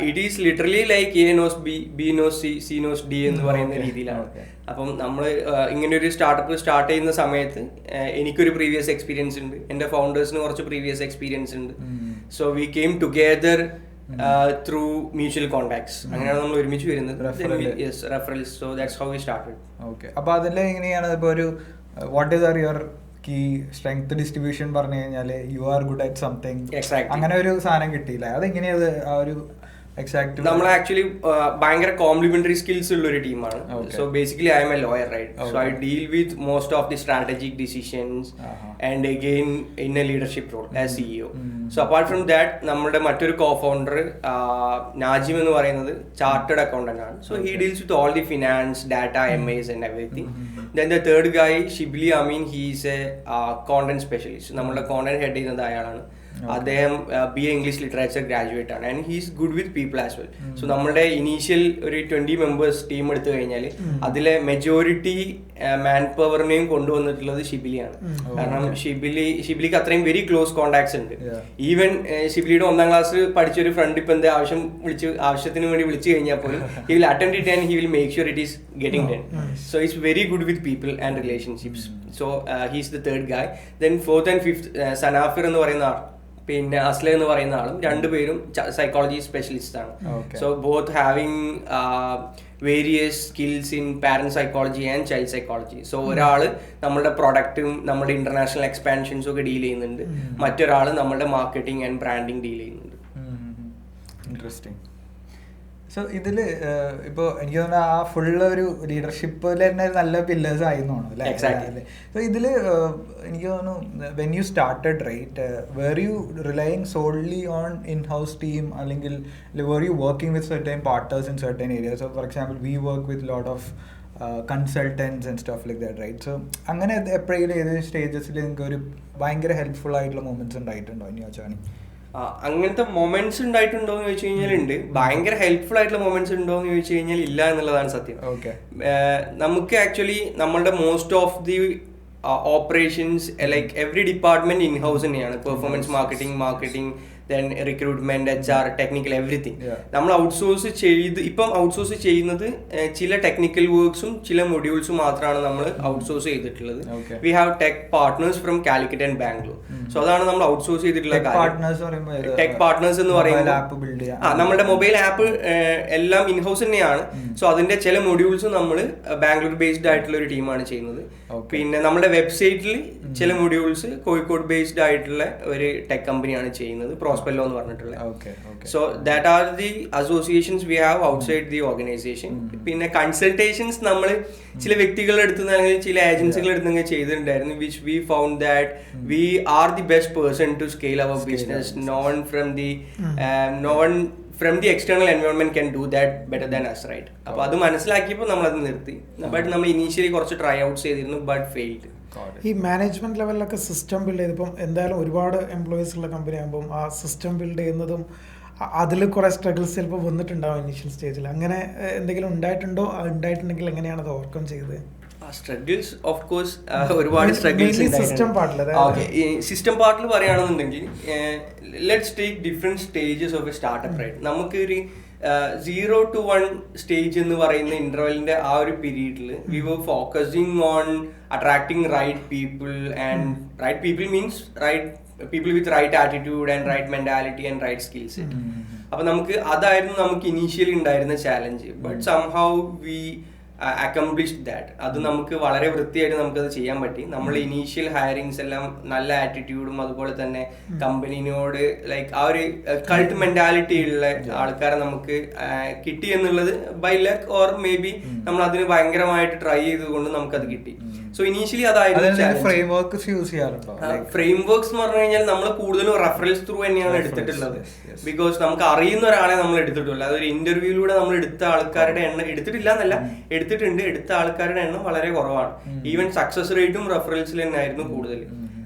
it is literally like A knows B, B knows C, C knows D എന്ന് പറയുന്ന രീതിയിലാണ്. അപ്പം നമ്മൾ ഇങ്ങനെ ഒരു സ്റ്റാർട്ടപ്പ് സ്റ്റാർട്ട് ചെയ്യുന്ന സമയത്ത് എനിക്കൊരു പ്രീവിയസ് എക്സ്പീരിയൻസ് ഉണ്ട്, എൻ്റെ ഫൗണ്ടേഴ്സിന് കുറച്ച് പ്രീവിയസ് എക്സ്പീരിയൻസ് ഉണ്ട്. So we came together through mutual contacts. അങ്ങനെയാണ് നമ്മൾ ഒരുമിച്ച് വരുന്നത്. Referrals. So that's how we started. Okay. അപ്പോൾ അതിൽ എങ്ങനെയാണ് ഇപ്പോൾ ഒരു what is are your key strength distribution പറഞ്ഞു കഴിഞ്ഞാൽ you are good at something, അങ്ങനെ ഒരു സാധനം കിട്ടിയില്ല? അതെങ്ങനെയത് ആ ഒരു എക്സാക്ട്? നമ്മൾ ആക്ച്വലി ഭയങ്കര കോംപ്ലിമെന്ററി സ്കിൽസ് ഉള്ള ഒരു ടീമാണ്. So basically I M a lawyer, right? So I deal with most of the strategic decisions and again in a leadership role as CEO. So apart from that നമ്മുടെ മറ്റൊരു cofounder Najim എന്ന് പറയുന്നത് chartered accountant ആണ്. So he deals with all the finance, data, MAs and everything. Then the third guy Shibli Ameen, he's a content specialist. നമ്മുടെ content head ചെയ്യുന്നത് അയാളാണ്. അദ്ദേഹം BA English literature graduate ആണ് and he's good with people as well. So നമ്മുടെ initial ഒരു 20 members team എടുത്തു കഴിഞ്ഞാൽ അതിലെ മെജോറിറ്റി മാൻ പവറിനെയും കൊണ്ടുവന്നിട്ടുള്ളത് ഷിബിലിയാണ്. കാരണം ഷിബിലിക്ക് അത്രയും വെരി ക്ലോസ് കോണ്ടാക്ട്സ് ഉണ്ട്. ഈവൻ ഷിബിലിയുടെ 1ാം ക്ലാസ് പഠിച്ചൊരു ഫ്രണ്ട് ഇപ്പൊ എന്താ ആവശ്യത്തിന് വേണ്ടി വിളിച്ചു കഴിഞ്ഞാൽ പോലും he will attend it and he will make sure it is getting done. So is very good with people and relationships. So he's the third guy. Then 4th and 5th Sanafir എന്ന് പറയുന്ന ആൾ, പിന്നെ അസ്ല എന്ന് പറയുന്ന ആളും, രണ്ടുപേരും സൈക്കോളജി സ്പെഷ്യലിസ്റ്റ് ആണ്. So both having various skills in parent psychology and child psychology. So ഒരാള് നമ്മുടെ പ്രൊഡക്റ്റും നമ്മുടെ ഇന്റർനാഷണൽ എക്സ്പാൻഷൻസും ഒക്കെ ഡീൽ ചെയ്യുന്നുണ്ട്, മറ്റൊരാള് നമ്മുടെ മാർക്കറ്റിംഗ് ആൻഡ് ബ്രാൻഡിങ് ഡീൽ ചെയ്യുന്നുണ്ട്. ഇൻട്രസ്റ്റിംഗ്. സോ ഇതിൽ ഇപ്പോൾ എനിക്ക് തോന്നുന്നു ആ ഫുള്ള് ഒരു ലീഡർഷിപ്പിൽ തന്നെ നല്ല പില്ലേഴ്സ് ആയിരുന്നു അല്ലേ? സോ ഇതിൽ എനിക്ക് തോന്നുന്നു when you started, right, were you relying solely on in house team, അല്ലെങ്കിൽ were you working with certain partners in certain areas? So for example we work with lot of consultants and stuff like that, right? So അങ്ങനെ എപ്പോഴെങ്കിലും ഏതെങ്കിലും സ്റ്റേജസിൽ നിങ്ങൾക്ക് ഒരു ഭയങ്കര helpful ആയിട്ടുള്ള moments ഉണ്ടായിട്ടുണ്ടോ ഇനി വെച്ചാണ്? അങ്ങനത്തെ മൊമെന്റ്സ് ഉണ്ടായിട്ടുണ്ടോ എന്ന് ചോദിച്ചു കഴിഞ്ഞാൽ ഉണ്ട്. ഭയങ്കര ഹെൽപ്ഫുൾ ആയിട്ടുള്ള മൊമെന്റ്സ് ഉണ്ടോ എന്ന് ചോദിച്ചു കഴിഞ്ഞാൽ ഇല്ല എന്നുള്ളതാണ് സത്യം. നമുക്ക് ആക്ച്വലി നമ്മളുടെ most of the operations like every department in house തന്നെയാണ്. Performance marketing then recruitment, HR, technical, everything. നമ്മൾ ഔട്ട്സോഴ്സ് ചെയ്യുന്നത് ചില ടെക്നിക്കൽ വർക്ക്സും ചില മൊഡ്യൂൾസും മാത്രമാണ് നമ്മൾ ഔട്ട്സോഴ്സ് ചെയ്തിട്ടുള്ളത്. We have tech partners from Calicut and Bangalore. So അതാണ് നമ്മൾ ഔട്ട്സോഴ്സ് ചെയ്തിട്ടുള്ള ടെക് പാർട്ട്നേഴ്സ് എന്ന് പറയുന്നത്. നമ്മുടെ മൊബൈൽ ആപ്പ് എല്ലാം ഇൻഹൗസ് തന്നെയാണ്. സോ അതിന്റെ ചില മൊഡ്യൂൾസ് നമ്മൾ ബാംഗ്ലൂർ ബേസ്ഡ് ആയിട്ടുള്ള ഒരു ടീമാണ് ചെയ്യുന്നത്. പിന്നെ നമ്മുടെ വെബ്സൈറ്റിൽ ചില മൊഡ്യൂൾസ് കോഴിക്കോട് ബേസ്ഡ് ആയിട്ടുള്ള ഒരു ടെക് കമ്പനിയാണ് ചെയ്യുന്നത്, പ്രോസ്പെല്ലോ എന്ന് പറഞ്ഞിട്ടുള്ള. So that are the associations we have outside the organization. പിന്നെ കൺസൾട്ടേഷൻസ് നമ്മൾ ചില വ്യക്തികളുടെ അടുത്ത് അല്ലെങ്കിൽ ചില ഏജൻസികളുടെ അടുത്ത് ചെയ്തിട്ടുണ്ടായിരുന്നു, which we found that we are the best person to scale our business. No one from the external environment can do that better than us, right? അപ്പോൾ അത് മനസ്സിലാക്കിയപ്പോൾ നമ്മളത് നിർത്തി. ബട്ട് നമ്മൾ ഇനീഷ്യലി കുറച്ച് ട്രൈ ഔട്ട്സ് ചെയ്തിരുന്നു, ബട്ട് ഫെയിൽഡ്. ഈ management ലെവലിലൊക്കെ സിസ്റ്റം ബിൽഡ് ചെയ്തപ്പം എന്തായാലും ഒരുപാട് എംപ്ലോയീസ് ഉള്ള കമ്പനി ആകുമ്പം ആ സിസ്റ്റം ബിൽഡ് ചെയ്യുന്നതും അതിൽ കുറേ സ്ട്രഗിൾസ് ചിലപ്പോൾ വന്നിട്ടുണ്ടാവും ഇനീഷ്യൽ സ്റ്റേജിൽ. അങ്ങനെ എന്തെങ്കിലും ഉണ്ടായിട്ടുണ്ടോ? ഉണ്ടായിട്ടുണ്ടെങ്കിൽ എങ്ങനെയാണ് അത് ഓവർകം ചെയ്തത്? സ്ട്രഗിൾസ് ഓഫ് കോഴ്സ് ഒരുപാട് സ്ട്രഗിൾസ്. സിസ്റ്റം പാർട്ടിൽ പറയുകയാണെന്നുണ്ടെങ്കിൽ let's take different stages of a startup, right? നമുക്ക് ഒരു 0 to 1 സ്റ്റേജ് എന്ന് പറയുന്ന ഇന്റർവെലിന്റെ ആ ഒരു പീരീഡിൽ we were focusing on attracting right people, and right people means right people with right attitude and right mentality and right skills. അപ്പൊ അതായിരുന്നു നമുക്ക് ഇനീഷ്യലി ഉണ്ടായിരുന്ന challenge. But somehow we accomplished that. അത് നമുക്ക് വളരെ വൃത്തിയായിട്ട് നമുക്കത് ചെയ്യാൻ പറ്റി. നമ്മൾ ഇനീഷ്യൽ ഹയറിങ്സ് എല്ലാം നല്ല ആറ്റിറ്റ്യൂഡും അതുപോലെ തന്നെ കമ്പനിയോട് ലൈക്ക് ആ ഒരു കൾട്ട് മെന്റാലിറ്റി ഉള്ള ആൾക്കാരെ നമുക്ക് കിട്ടി എന്നുള്ളത് by luck or maybe നമ്മൾ അതിന് ഭയങ്കരമായിട്ട് ട്രൈ ചെയ്തുകൊണ്ട് നമുക്കത് കിട്ടി. സോ ഇനീഷ്യലി അതായിരുന്നു. ഫ്രെയിംവർക്ക്സ് യൂസ് ചെയ്യാറുണ്ടോ? ഫ്രെയിംവർക്ക്സ് എന്ന് പറഞ്ഞു കഴിഞ്ഞാൽ നമ്മൾ കൂടുതലും റെഫറൻസ് ത്രൂ തന്നെയാണ് എടുത്തിട്ടുള്ളത്. ബിക്കോസ് നമുക്ക് അറിയുന്ന ഒരാളെ നമ്മൾ എടുത്തിട്ടില്ല. അതൊരു ഇന്റർവ്യൂയിലൂടെ നമ്മൾ എടുത്ത ആൾക്കാരുടെ എണ്ണം എടുത്തിട്ടില്ല എന്നല്ല, എടുത്ത ആൾക്കാരുടെ എണ്ണം വളരെ കുറവാണ്. ഈവൻ സക്സസ് റേറ്റും റെഫറൻസിൽ തന്നെ ആയിരുന്നു കൂടുതൽ.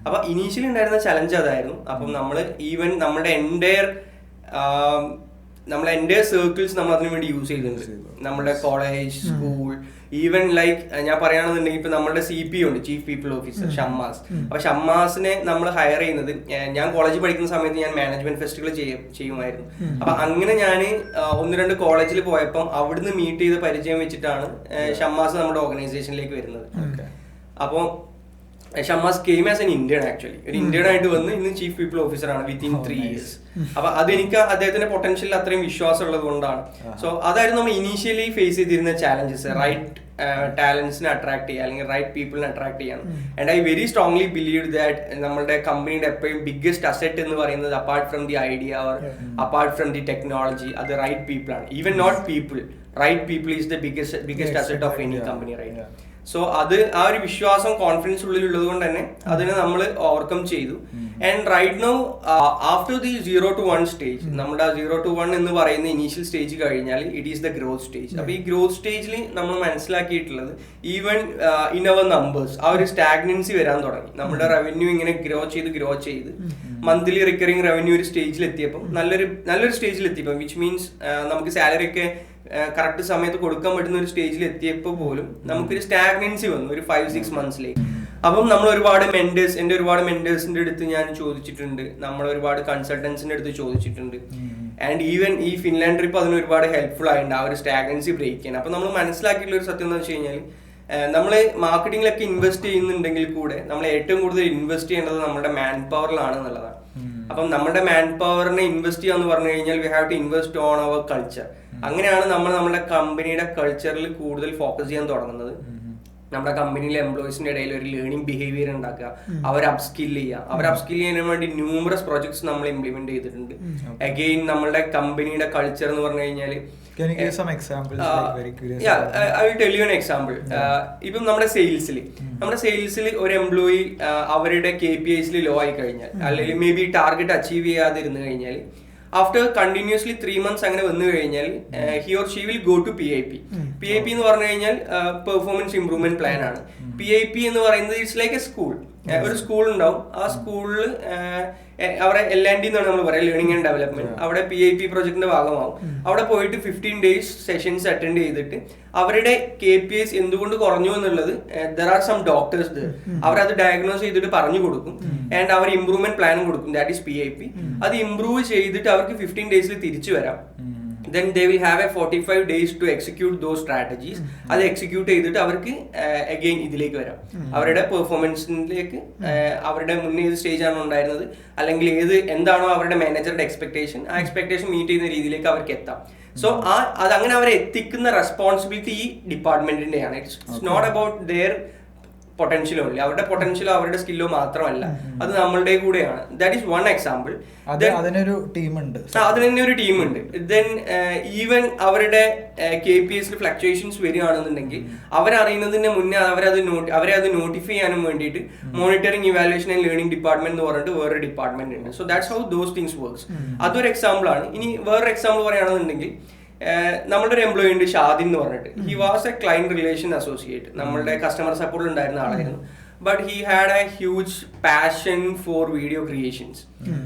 അപ്പൊ ഇനീഷ്യലി ഉണ്ടായിരുന്ന ചലഞ്ച് അതായിരുന്നു. അപ്പം നമ്മൾ ഈവൻ നമ്മുടെ എൻ്റെ സർക്കിൾസ് നമ്മൾ അതിനു വേണ്ടി യൂസ് ചെയ്തിട്ടുണ്ട്. നമ്മുടെ കോളേജ്, സ്കൂൾ, ഈവൻ ലൈക്ക് ഞാൻ പറയുകയാണെന്നുണ്ടെങ്കിൽ ഇപ്പൊ നമ്മുടെ CP ഉണ്ട്, ചീഫ് പീപ്പിൾ ഓഫീസർ ഷമ്മാസ്. അപ്പൊ ഷമ്മാസിനെ നമ്മൾ ഹയർ ചെയ്യുന്നത്, ഞാൻ കോളേജിൽ പഠിക്കുന്ന സമയത്ത് ഞാൻ മാനേജ്മെന്റ് ഫെസ്റ്റുകൾ ചെയ്യുമായിരുന്നു. അപ്പൊ അങ്ങനെ ഞാൻ 1-2 കോളേജിൽ പോയപ്പം അവിടുന്ന് മീറ്റ് ചെയ്ത് പരിചയം വെച്ചിട്ടാണ് ഷമ്മാസ് നമ്മുടെ ഓർഗനൈസേഷനിലേക്ക് വരുന്നത്. അപ്പോൾ Shammas came as an Indian, actually ഒരു ഇന്ത്യൻ ആയിട്ട് വന്ന് ഇന്ന് ചീഫ് പീപ്പിൾ ഓഫീസർ ആണ് വിത്തിൻ 3 years. അപ്പൊ അതെനിക്ക് അദ്ദേഹത്തിന്റെ പൊട്ടൻഷ്യൽ അത്രയും വിശ്വാസം ഉള്ളത് കൊണ്ടാണ്. സോ അതായിരുന്നു നമ്മൾ ഇനീഷ്യലി ഫേസ് ചെയ്തിരുന്ന ചാലഞ്ചസ്, റൈറ്റ് ടാലൻസിനെ അട്രാക്ട് ചെയ്യുക അല്ലെങ്കിൽ റൈറ്റ് പീപ്പിളിനെ അട്രാക്ട് ചെയ്യണം. And I very strongly believe that നമ്മുടെ കമ്പനിയുടെ എപ്പോഴും ബിഗ്ഗസ്റ്റ് അസെറ്റ് എന്ന് പറയുന്നത് apart from the idea or apart from the technology, അത് റൈറ്റ് പീപ്പിൾ ആണ്. Even not people, right people is the biggest asset of any company, right? So അത് ആ ഒരു വിശ്വാസം, കോൺഫിഡൻസ് ഉള്ളിലുള്ളത് കൊണ്ട് തന്നെ അതിനെ നമ്മൾ ഓവർകം ചെയ്തു. And right now after the 0 to 1 stage, നമ്മുടെ 0 to 1 എന്ന് പറയുന്ന ഇനീഷ്യൽ സ്റ്റേജ് കഴിഞ്ഞാൽ it is the growth stage. അപ്പൊ ഈ ഗ്രോത്ത് സ്റ്റേജിൽ നമ്മൾ മനസ്സിലാക്കിയിട്ടുള്ളത് ഈവൻ ഇൻ അവർ നമ്പേഴ്സ് ആ ഒരു സ്റ്റാഗ്നൻസി വരാൻ തുടങ്ങി. നമ്മുടെ റവന്യൂ ഇങ്ങനെ ഗ്രോ ചെയ്ത് മന്ത്ലി റിക്കറിംഗ് റവന്യൂ ഒരു സ്റ്റേജിൽ എത്തിയപ്പോൾ, നല്ലൊരു സ്റ്റേജിൽ എത്തിയപ്പോൾ, വിച്ച് മീൻസ് നമുക്ക് സാലറി ഒക്കെ കറക്റ്റ് സമയത്ത് കൊടുക്കാൻ പറ്റുന്ന ഒരു സ്റ്റേജിൽ എത്തിയപ്പോൾ പോലും നമുക്കൊരു സ്റ്റാഗ്നൻസി വന്നു ഒരു 5-6 monthsലേക്ക്. അപ്പം നമ്മൾ ഒരുപാട് മെന്റേഴ്സിന്റെ അടുത്ത് ഞാൻ ചോദിച്ചിട്ടുണ്ട്, നമ്മൾ ഒരുപാട് കൺസൾട്ടൻസിന്റെ അടുത്ത് ചോദിച്ചിട്ടുണ്ട്. ആൻഡ് ഈവൻ ഈ ഫിൻലാൻഡ് ട്രിപ്പ് അതിന് ഒരുപാട് ഹെൽപ്ഫുൾ ആയിട്ടുണ്ട് ആ ഒരു സ്റ്റാഗ്നൻസി ബ്രേക്ക് ചെയ്യാൻ. അപ്പൊ നമ്മൾ മനസ്സിലാക്കിയിട്ടുള്ള ഒരു സത്യം എന്ന് വെച്ച് കഴിഞ്ഞാൽ, നമ്മൾ മാർക്കറ്റിംഗിലൊക്കെ ഇൻവെസ്റ്റ് ചെയ്യുന്നുണ്ടെങ്കിൽ കൂടെ നമ്മൾ ഏറ്റവും കൂടുതൽ ഇൻവെസ്റ്റ് ചെയ്യേണ്ടത് നമ്മുടെ മാൻ പവറിലാണ് എന്നുള്ളതാണ്. അപ്പം നമ്മുടെ മാൻ പവറിനെ ഇൻവെസ്റ്റ് ചെയ്യാന്ന് പറഞ്ഞു കഴിഞ്ഞാൽ we have to invest on our culture. അങ്ങനെയാണ് നമ്മൾ നമ്മുടെ കമ്പനിയുടെ കൾച്ചറിൽ കൂടുതൽ ഫോക്കസ് ചെയ്യാൻ തുടങ്ങുന്നത്. നമ്മുടെ കമ്പനിയിലെ എംപ്ലോയീസിന്റെ ഇടയിൽ ഒരു ലേണിംഗ് ബിഹേവിയർ ഉണ്ടാക്കുക, അവർ അപ്സ്കിൽ ചെയ്യാൻ വേണ്ടി ന്യൂമറസ് പ്രോജക്ട്സ് നമ്മൾ ഇംപ്ലിമെന്റ് ചെയ്തിട്ടുണ്ട്. അഗെയിൻ നമ്മുടെ കമ്പനിയുടെ കൾച്ചർ എന്ന് പറഞ്ഞു കഴിഞ്ഞാൽ, I will tell you an example. ഇപ്പം നമ്മുടെ സെയിൽസിൽ ഒരു എംപ്ലോയി അവരുടെ KPIs ലോ ആയി കഴിഞ്ഞാൽ, അല്ലെങ്കിൽ മേ ബി ടാർഗറ്റ് അച്ചീവ് ചെയ്യാതിരുന്നു കഴിഞ്ഞാൽ, ആഫ്റ്റർ കണ്ടിന്യൂസ്ലി 3 months അങ്ങനെ വന്നു കഴിഞ്ഞാൽ he or she will go to PIP. PIP എന്ന് പറഞ്ഞു കഴിഞ്ഞാൽ പെർഫോമൻസ് ഇംപ്രൂവ്മെന്റ് പ്ലാൻ ആണ്. PIP എന്ന് പറയുന്നത് ഇറ്റ്സ് ലൈക്ക് എ സ്കൂൾ. ഒരു സ്കൂൾ ഉണ്ടാവും, ആ സ്കൂളിൽ അവിടെ LND എന്നാണ് നമ്മൾ പറയുക, ലേണിംഗ് ആൻഡ് ഡെവലപ്മെന്റ്. അവിടെ PIP പ്രൊജക്ടിന്റെ ഭാഗമാവും. അവിടെ പോയിട്ട് 15 days സെഷൻസ് അറ്റൻഡ് ചെയ്തിട്ട് അവരുടെ KPIs എന്തുകൊണ്ട് കുറഞ്ഞു എന്നുള്ളത് ദർ ആർ സം ഡോക്ടേഴ്സ്, അവരത് ഡയഗ്നോസ് ചെയ്തിട്ട് പറഞ്ഞു കൊടുക്കും. ആൻഡ് അവർ ഇംപ്രൂവ്മെന്റ് പ്ലാനും കൊടുക്കും, ദാറ്റ് ഈസ് PIP. അത് ഇംപ്രൂവ് ചെയ്തിട്ട് അവർക്ക് 15 days തിരിച്ചു വരാം. Then they will have a 45 days to execute those strategies. അത് എക്സിക്യൂട്ട് ചെയ്തിട്ട് അവർക്ക് അഗെയിൻ ഇതിലേക്ക് വരാം, അവരുടെ പെർഫോമൻസിലേക്ക്. അവരുടെ മുന്നേ ഏത് സ്റ്റേജ് ആണോ ഉണ്ടായിരുന്നത്, അല്ലെങ്കിൽ എന്താണോ അവരുടെ മാനേജറുടെ എക്സ്പെക്ടേഷൻ, ആ എക്സ്പെക്ടേഷൻ മീറ്റ് ചെയ്യുന്ന രീതിയിലേക്ക് അവർക്ക് എത്താം. സോ അതങ്ങനെ അവരെ എത്തിക്കുന്ന റെസ്പോൺസിബിലിറ്റി ഈ ഡിപ്പാർട്ട്മെന്റിന്റെയാണ്. ഇറ്റ്സ് നോട്ട് അബൌട്ട് ദെയർ പൊട്ടൻഷ്യലോ ഇല്ല, അവരുടെ പൊട്ടൻഷ്യലോ അവരുടെ സ്കില്ലോ മാത്രമല്ല, അത് നമ്മളുടെ കൂടെയാണ്. That is one example. അതിനൊരു ടീമുണ്ട്. ദെൻ ഈവൻ അവരുടെ KPIs ഫ്ലക്ച്വേഷൻസ് വരികയാണെന്നുണ്ടെങ്കിൽ അവരറിയുന്നതിന് മുന്നേ അവരെ അത് നോട്ടിഫൈ ചെയ്യാനും വേണ്ടിയിട്ട് monitoring, evaluation and learning department എന്ന് പറഞ്ഞിട്ട് വേറൊരു ഡിപ്പാർട്ട്മെന്റ് ഉണ്ട്. So that's how those things works. അതൊരു എക്സാമ്പിൾ ആണ്. ഇനി വേറൊരു എക്സാമ്പിൾ പറയുകയാണെന്നുണ്ടെങ്കിൽ, നമ്മുടെ ഒരു എംപ്ലോയി ഉണ്ട് ഷാദിൻ എന്ന് പറഞ്ഞിട്ട്. He was A client relation associate, നമ്മളുടെ കസ്റ്റമർ സപ്പോർട്ടിൽ ഉണ്ടായിരുന്ന ആളായിരുന്നു. But he had A huge passion for video creations.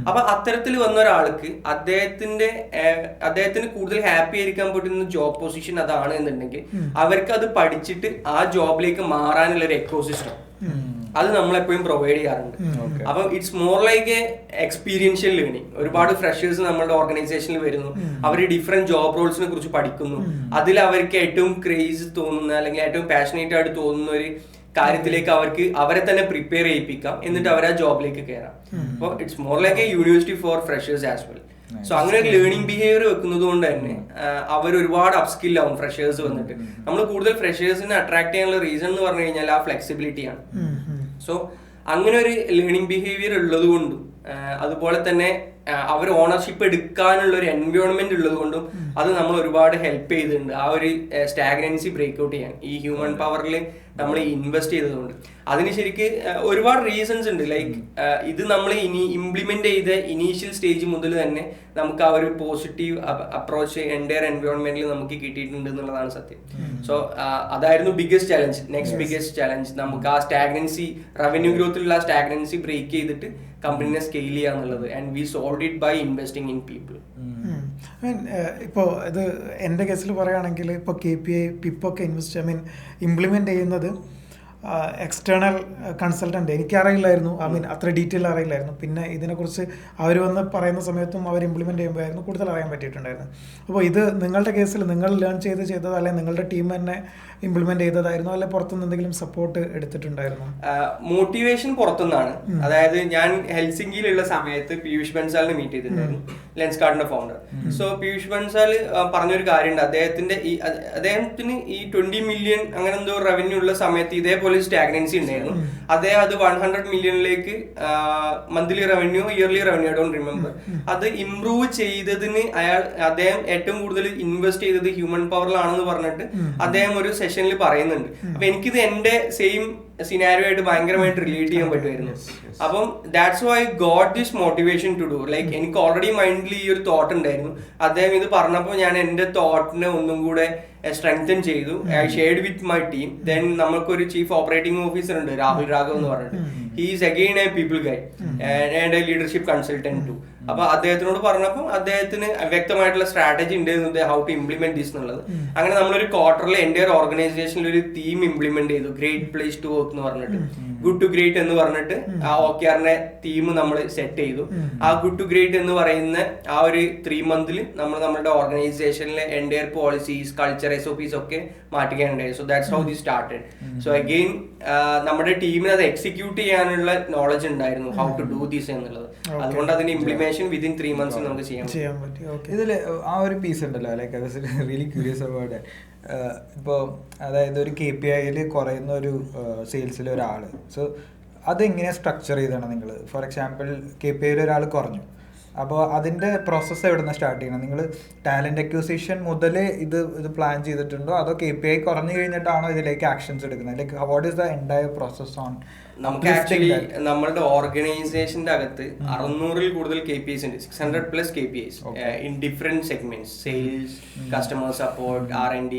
അപ്പൊ അത്തരത്തിൽ വന്ന ഒരാൾക്ക് അദ്ദേഹത്തിന് കൂടുതൽ ഹാപ്പി ആയിരിക്കാൻ പറ്റുന്ന ജോബ് പൊസിഷൻ അതാണ് എന്നുണ്ടെങ്കിൽ അവർക്ക് അത് പഠിച്ചിട്ട് ആ ജോബിലേക്ക് മാറാനുള്ള ഒരു എക്കോസിസ്റ്റം അത് നമ്മളെപ്പോഴും പ്രൊവൈഡ് ചെയ്യാറുണ്ട്. അപ്പൊ it's more like A experiential learning. ഒരുപാട് ഫ്രഷേഴ്സ് നമ്മുടെ ഓർഗനൈസേഷനിൽ വരുന്നു, അവർ ഡിഫറെന്റ് ജോബ് റോൾസിനെ കുറിച്ച് പഠിക്കുന്നു. അതിൽ അവർക്ക് ഏറ്റവും ക്രേസ് തോന്നുന്ന അല്ലെങ്കിൽ ഏറ്റവും പാഷനേറ്റ് ആയിട്ട് തോന്നുന്ന ഒരു കാര്യത്തിലേക്ക് അവരെ തന്നെ പ്രിപ്പയർ ചെയ്യിപ്പിക്കാം, എന്നിട്ട് അവർ ആ ജോബിലേക്ക് കയറാം. അപ്പോൾ it's more like a university for freshers as well. So അങ്ങനെ ഒരു ലേണിംഗ് ബിഹേവിയർ വെക്കുന്നത് കൊണ്ട് തന്നെ അവർ ഒരുപാട് അപ്സ്കിൽ ആവും ഫ്രഷേഴ്സ് വന്നിട്ട്. നമ്മൾ കൂടുതൽ ഫ്രഷേഴ്സിനെ അട്രാക്ട് ചെയ്യാനുള്ള റീസൺ എന്ന് പറഞ്ഞു കഴിഞ്ഞാൽ ആ ഫ്ലെക്സിബിലിറ്റിയാണ്. സോ അങ്ങനെ ഒരു ലേണിംഗ് ബിഹേവിയർ ഉള്ളത് കൊണ്ടും അതുപോലെ തന്നെ അവർ ഓണർഷിപ്പ് എടുക്കാനുള്ള ഒരു എൻവയോൺമെന്റ് ഉള്ളത് കൊണ്ടും അത് നമ്മൾ ഒരുപാട് ഹെൽപ്പ് ചെയ്തിട്ടുണ്ട് ആ ഒരു സ്റ്റാഗ്നൻസി ബ്രേക്ക് ഔട്ട് ചെയ്യാൻ. ഈ ഹ്യൂമൻ പവറിൽ നമ്മൾ ഇൻവെസ്റ്റ് ചെയ്തതുകൊണ്ട്. അതിന് ശരിക്ക് ഒരുപാട് റീസൺസ് ഉണ്ട്. ലൈക്ക് ഇത് നമ്മൾ ഇംപ്ലിമെന്റ് ചെയ്ത ഇനീഷ്യൽ സ്റ്റേജ് മുതൽ തന്നെ നമുക്ക് ആ ഒരു പോസിറ്റീവ് അപ്രോച്ച് എൻ്റയർ എൻവയോൺമെന്റിൽ നമുക്ക് കിട്ടിയിട്ടുണ്ട് എന്നുള്ളതാണ് സത്യം. സോ അതായിരുന്നു biggest challenge. Next biggest challenge നമുക്ക് ആ സ്റ്റാഗ്നൻസി, റവന്യൂ ഗ്രോത്തിലുള്ള ആ സ്റ്റാഗ്നൻസി ബ്രേക്ക് ചെയ്തിട്ട് കമ്പനിനെ സ്കെയിൽ ചെയ്യുക എന്നുള്ളത്. And we solve it by investing in people. ഇപ്പോൾ ഇത് എൻ്റെ കേസിൽ പറയുകയാണെങ്കിൽ ഇപ്പോൾ KPI പിപ്പൊക്കെ ഇംപ്ലിമെൻ്റ് ചെയ്യുന്നത് എക്സ്റ്റേണൽ കൺസൾട്ടൻ്റ്. എനിക്കറിയില്ലായിരുന്നു, അത്ര ഡീറ്റെയിൽ അറിയില്ലായിരുന്നു. പിന്നെ ഇതിനെക്കുറിച്ച് അവർ വന്ന് പറയുന്ന സമയത്തും അവർ ഇംപ്ലിമെൻ്റ് ചെയ്യുമ്പോഴായിരുന്നു കൂടുതൽ അറിയാൻ പറ്റിയിട്ടുണ്ടായിരുന്നു. അപ്പോൾ ഇത് നിങ്ങളുടെ കേസിൽ നിങ്ങൾ ലേൺ ചെയ്തത് അല്ലെങ്കിൽ നിങ്ങളുടെ ടീം തന്നെ ഇംപ്ലിമെന്റ് ചെയ്തതായിരുന്നു, അല്ലെ പുറത്തുനിന്ന് എന്തെങ്കിലും സപ്പോർട്ട് എടുത്തിട്ടുണ്ടായിരുന്നു? മോട്ടിവേഷൻ പുറത്തുനിന്നാണ്. അതായത് ഞാൻ ഹെൽസിംഗിയിലുള്ള സമയത്ത് പീയൂഷ് ബൻസാലിനെ മീറ്റ് ചെയ്തിട്ടുണ്ടായിരുന്നു, ലെൻസ്കാർട്ടിന്റെ ഫൗണ്ടർ. സോ പീയൂഷ് ബൻസാൽ പറഞ്ഞൊരു കാര്യമുണ്ട്, അദ്ദേഹത്തിന് ഈ 20 മില്യൺ അങ്ങനെ എന്തോ റവന്യൂ ഉള്ള സമയത്ത് ഇതേപോലെ സ്റ്റാഗ്നൻസി ഉണ്ടായിരുന്നു. അദ്ദേഹം അത് 100 മില്യണിലേക്ക് monthly revenue, yearly revenue, I don't remember, അത് ഇംപ്രൂവ് ചെയ്തതിന് അദ്ദേഹം ഏറ്റവും കൂടുതൽ ഇൻവെസ്റ്റ് ചെയ്തത് ഹ്യൂമൻ പവറിലാണെന്ന് പറഞ്ഞിട്ട് അദ്ദേഹം ഒരു സെഷനിൽ പറയുന്നുണ്ട്. അപ്പൊ എനിക്കിത് എന്റെ സെയിം സിനാരിയോ ആയിട്ട് ഭയങ്കരമായിട്ട് റിലേറ്റ് ചെയ്യാൻ പറ്റുമായിരുന്നു. അപ്പം that's why got this motivation to do. Like എനിക്ക് ഓൾറെഡി മൈൻഡിൽ ഈ ഒരു തോട്ട് ഉണ്ടായിരുന്നു. അദ്ദേഹം ഇത് പറഞ്ഞപ്പോൾ ഞാൻ എന്റെ തോട്ടിനെ ഒന്നും കൂടെ സ്ട്രെങ്തൻ ചെയ്തു. I shared with my team. Then നമുക്കൊരു ചീഫ് ഓപ്പറേറ്റിംഗ് ഓഫീസർ ഉണ്ട്, രാഹുൽ രാഘവ് എന്ന് പറഞ്ഞിട്ട്. He is again a people guy and a leadership consultant too. അപ്പൊ അദ്ദേഹത്തിനോട് പറഞ്ഞപ്പോൾ അദ്ദേഹത്തിന് വ്യക്തമായിട്ടുള്ള സ്ട്രാറ്റജി ഉണ്ട് ഹൗ ടു ഇംപ്ലിമെന്റ് ദിസ് എന്നുള്ളത്. അങ്ങനെ നമ്മളൊരു ക്വാർട്ടറിൽ എൻ്റെ ഒരു ഓർഗനൈസേഷനിൽ ഒരു തീം ഇംപ്ലിമെന്റ് ചെയ്തു, ഗ്രേറ്റ് പ്ലേസ് ടു വർക്ക് എന്ന് പറഞ്ഞിട്ട്, ഗുഡ് ടു ഗ്രേറ്റ് എന്ന് പറഞ്ഞിട്ട് ആ OKRന്റെ തീം നമ്മൾ സെറ്റ് ചെയ്തു. ആ ഗുഡ് ടു ഗ്രേറ്റ് എന്ന് പറയുന്ന ആ ഒരു 3 മന്തിൽ നമ്മൾ നമ്മുടെ ഓർഗനൈസേഷനിലെ എൻ്റയർ പോളിസീസ്, കൾച്ചർ, SOPs ഒക്കെ മാറ്റുകയുണ്ടായി. So that's how the started. So again നമ്മുടെ ടീമിന് അത് എക്സിക്യൂട്ട് ചെയ്യാനുള്ള നോളജ് ഉണ്ടായിരുന്നു, ഹൗ ടു ഡു ദിസ് എന്നുള്ളത്. അതുകൊണ്ട് അതിന്റെ ഇംപ്ലിമേഷൻ വിതിൻ 3 months നമുക്ക് ചെയ്യാൻ പറ്റി. ഇതില് ആ ഒരു പീസ് ഉണ്ടല്ലോ, like I was really curious about ഇപ്പോൾ അതായത് ഒരു KPIയിൽ കുറയുന്ന ഒരു സെയിൽസിൽ ഒരാൾ, സോ അതെങ്ങനെയാണ് സ്ട്രക്ചർ ചെയ്താണ് നിങ്ങൾ? ഫോർ എക്സാമ്പിൾ KPIയിൽ ഒരാൾ കുറഞ്ഞു, അപ്പോൾ അതിൻ്റെ പ്രോസസ്സ് എവിടെ നിന്ന് സ്റ്റാർട്ട് ചെയ്യണം? നിങ്ങൾ ടാലൻറ്റ് അക്യൂസിഷൻ മുതൽ ഇത് പ്ലാൻ ചെയ്തിട്ടുണ്ടോ, അതോ KPI കുറഞ്ഞു കഴിഞ്ഞിട്ടാണോ ഇതിലേക്ക് ആക്ഷൻസ് എടുക്കുന്നത്? Like what is the entire process on? നമുക്ക് ആക്ച്വലി നമ്മളുടെ ഓർഗനൈസേഷന്റെ അകത്ത് 600-ൽ കൂടുതൽ KPIs ഉണ്ട്, 600+ KPIs in different segments, sales, customer support, R&D,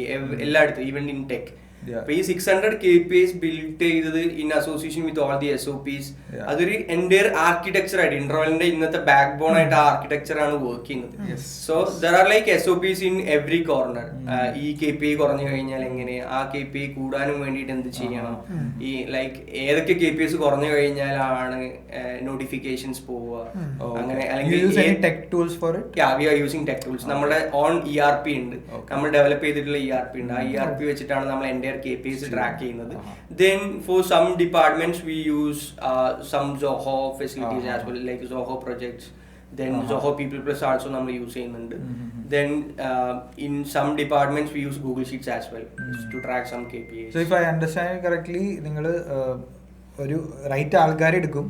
എല്ലായിടത്തും, ഈവൻ ഇൻ ടെക്. അപ്പൊ ഈ 600 KPIs ബിൽഡ് ചെയ്തത് in association with all the SOPs. അതൊരു എൻ്റയർ ആർക്കിടെക്ചർ ആയിട്ട്, ഇന്റർവെലിന്റെ ഇന്നത്തെ ബാക്ക് ബോൺ ആയിട്ട് ആ ആർക്കിടെക്ചർ ആണ് വർക്ക് ചെയ്യുന്നത്. So there are like SOPs in every corner. ഈ KPI കുറഞ്ഞു കഴിഞ്ഞാൽ എങ്ങനെ, ആ KPI കൂടാനും വേണ്ടിയിട്ട് എന്ത് ചെയ്യണം, ഈ ലൈക്ക് ഏതൊക്കെ KPIs കുറഞ്ഞു കഴിഞ്ഞാലാണ് നോട്ടിഫിക്കേഷൻസ് പോവുക, അങ്ങനെ. അല്ലെങ്കിൽ we are using tech tools. നമ്മുടെ ഓൺ ERP ഉണ്ട്, നമ്മൾ ഡെവലപ്പ് ചെയ്തിട്ടുള്ള ERP ഉണ്ട്. ആ ERP വെച്ചിട്ടാണ് നമ്മൾ എൻ്റെ KPIs ട്രാക്ക് ചെയ്യുന്നത്. Then for some departments we use some Zoho facilities as well, like Zoho projects. Then Zoho People Plus also നമ്മൾ യൂസ് ചെയ്യുന്നുണ്ട്. Then in some departments we use Google Sheets as well to track some KPIs. So if I understand correctly, നിങ്ങൾ ഒരു right ആൾക്കാരെ എടുക്കും,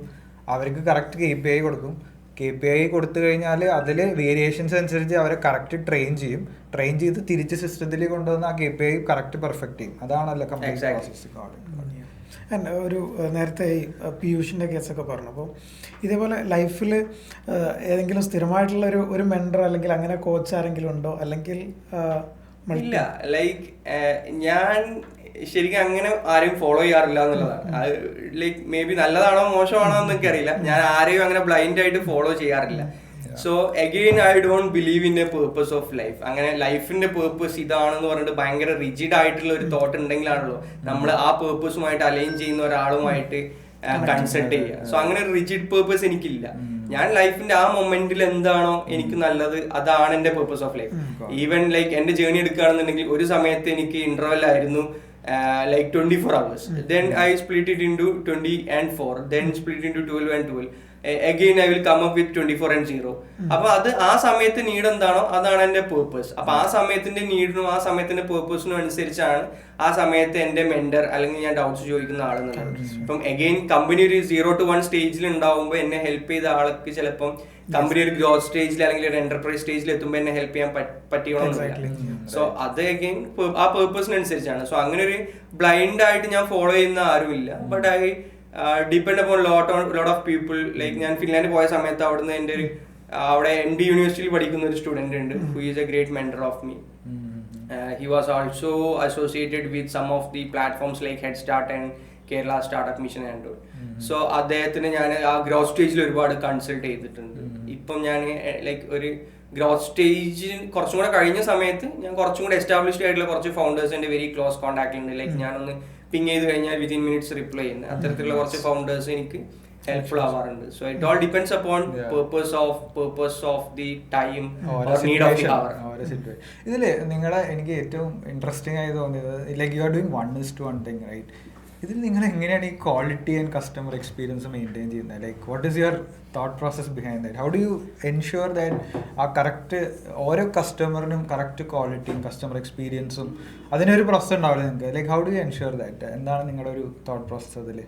അവർക്ക് correct KPI കൊടുക്കും. KPI കൊടുത്തു കഴിഞ്ഞാൽ അതിൽ വേരിയേഷൻസ് അനുസരിച്ച് അവരെ കറക്റ്റ് ട്രെയിൻ ചെയ്ത് തിരിച്ച് സിസ്റ്റത്തിൽ കൊണ്ടുവന്ന് ആ KPI കറക്റ്റ് പെർഫെക്റ്റ് ചെയ്യും. അതാണല്ലോ കംപ്ലീറ്റ് പ്രോസസ്. ഒരു നേരത്തെ ഈ പീയൂഷിൻ്റെ കേസൊക്കെ പറഞ്ഞു, അപ്പോൾ ഇതേപോലെ ലൈഫിൽ ഏതെങ്കിലും സ്ഥിരമായിട്ടുള്ള ഒരു മെൻറ്റർ അല്ലെങ്കിൽ അങ്ങനെ കോച്ച് ആരെങ്കിലും ഉണ്ടോ? അല്ലെങ്കിൽ ഇല്ല, ലൈക്ക് ഞാൻ ശരിക്കും അങ്ങനെ ആരെയും ഫോളോ ചെയ്യാറില്ല എന്നുള്ളതാണ്. ലൈക്ക് മേ ബി നല്ലതാണോ മോശമാണോ എന്നൊക്കെ അറിയില്ല. ഞാൻ ആരെയും അങ്ങനെ ബ്ലൈൻഡ് ആയിട്ട് ഫോളോ ചെയ്യാറില്ല. So again I don't believe in A purpose of life. അങ്ങനെ ലൈഫിന്റെ പേർപ്പസ് ഇതാണെന്ന് പറഞ്ഞിട്ട് ഭയങ്കര റിജിഡ് ആയിട്ടുള്ള ഒരു തോട്ട് ഉണ്ടെങ്കിലാണല്ലോ നമ്മൾ ആ പേർപ്പസുമായിട്ട് അലൈൻ ചെയ്യുന്ന ഒരാളുമായിട്ട് കൺസൾട്ട് ചെയ്യുക. സോ അങ്ങനെ ഒരു റിജിഡ് പേർപ്പസ് എനിക്കില്ല. ഞാൻ ലൈഫിന്റെ ആ മൊമെന്റിൽ എന്താണോ എനിക്ക് നല്ലത്, അതാണ് എന്റെ purpose of life. Even like എന്റെ ജേർണി എടുക്കുകയാണെന്നുണ്ടെങ്കിൽ ഒരു സമയത്ത് എനിക്ക് ഇന്റർവെൽ ആയിരുന്നു like 24 hours. Then I split it into 20 and 4. Then split into 12 and 12. Again I will come up with 24 and 0. അപ്പൊ അത് ആ സമയത്ത് നീഡ് എന്താണോ അതാണ് എന്റെ പേർപ്പസ്. അപ്പൊ ആ സമയത്തിന്റെ നീഡിനും ആ സമയത്തിന്റെ പേർപ്പസിനും അനുസരിച്ചാണ് ആ സമയത്ത് എന്റെ മെന്റർ അല്ലെങ്കിൽ ഞാൻ ഡൗട്ട്സ് ചോദിക്കുന്ന ആളെന്നുള്ളത്. ഇപ്പം അഗെയിൻ കമ്പനി ഒരു 0 to 1 സ്റ്റേജിൽ ഉണ്ടാവുമ്പോൾ എന്നെ ഹെൽപ്പ് ചെയ്ത ആൾക്ക് ചിലപ്പം കമ്പനി ഒരു ഗ്രോത്ത് സ്റ്റേജിൽ അല്ലെങ്കിൽ ഒരു എന്റർപ്രൈസ് സ്റ്റേജിൽ എത്തുമ്പോൾ എന്നെ ഹെൽപ്പ് ചെയ്യാൻ പറ്റിയോന്നില്ല. സോ അത് അഗൈൻ ആ പേർപ്പസിനനുസരിച്ചാണ്. സോ അങ്ങനെ ഒരു ബ്ലൈൻഡ് ആയിട്ട് ഞാൻ ഫോളോ ചെയ്യുന്ന ആരുമില്ല. But I depend upon lot of people. Like ഞാൻ ഫിൻലാൻഡ് പോയ സമയത്ത് അവിടുന്ന് എൻ്റെ ഒരു അവിടെ MD യൂണിവേഴ്സിറ്റിയിൽ പഠിക്കുന്ന ഒരു സ്റ്റുഡന്റ് ഉണ്ട് who is A great mentor of me. He was also associated with some of the platforms like Head Start and Kerala Startup Mission and all. So അദ്ദേഹത്തിന് ഞാൻ ആ ഗ്രോത്ത് സ്റ്റേജിൽ ഒരുപാട് കൺസൾട്ട് ചെയ്തിട്ടുണ്ട്. ഇപ്പം ഞാൻ ലൈക്ക് ഒരു ഗ്രോത്ത് സ്റ്റേജ് കുറച്ചും കൂടെ കഴിഞ്ഞ സമയത്ത് ഞാൻ കുറച്ചും കൂടെ എസ്റ്റാബ്ലിഷ്ഡ് ആയിട്ടുള്ള കുറച്ച് ഫൗണ്ടേഴ്സിന്റെ വെരി ക്ലോസ് കോൺടാക്ട് ഉണ്ട്. ലൈക്ക് ഞാനൊന്ന് പിങ് ചെയ്ത് കഴിഞ്ഞാൽ വിതിൻ മിനിറ്റ്സ് റിപ്ലൈ ചെയ്യുന്നത് അത്തരത്തിലുള്ള കുറച്ച് ഫൗണ്ടേഴ്സ് എനിക്ക് helpful ആവാറുണ്ട്. So it all depends upon purpose of the time or need of the hour. ഇതില് നിങ്ങളെ എനിക്ക് ഏറ്റവും ഇൻട്രസ്റ്റിംഗ് ആയി തോന്നിയത് like you are doing 1:1 thing right. ഇതിൽ നിങ്ങൾ എങ്ങനെയാണ് ഈ quality and customer experience maintain ചെയ്യുന്നത്? Like what is your thought process behind that? How do you ensure that ആ കറക്റ്റ് ഓരോ കസ്റ്റമറിനും കറക്റ്റ് ക്വാളിറ്റിയും കസ്റ്റമർ എക്സ്പീരിയൻസും അതിനൊരു പ്രോസസ് ഉണ്ടാവില്ല നിങ്ങൾക്ക്? Like how do you ensure that? എന്താണ് നിങ്ങളുടെ ഒരു തോട്ട് പ്രോസസ് അതിൽ?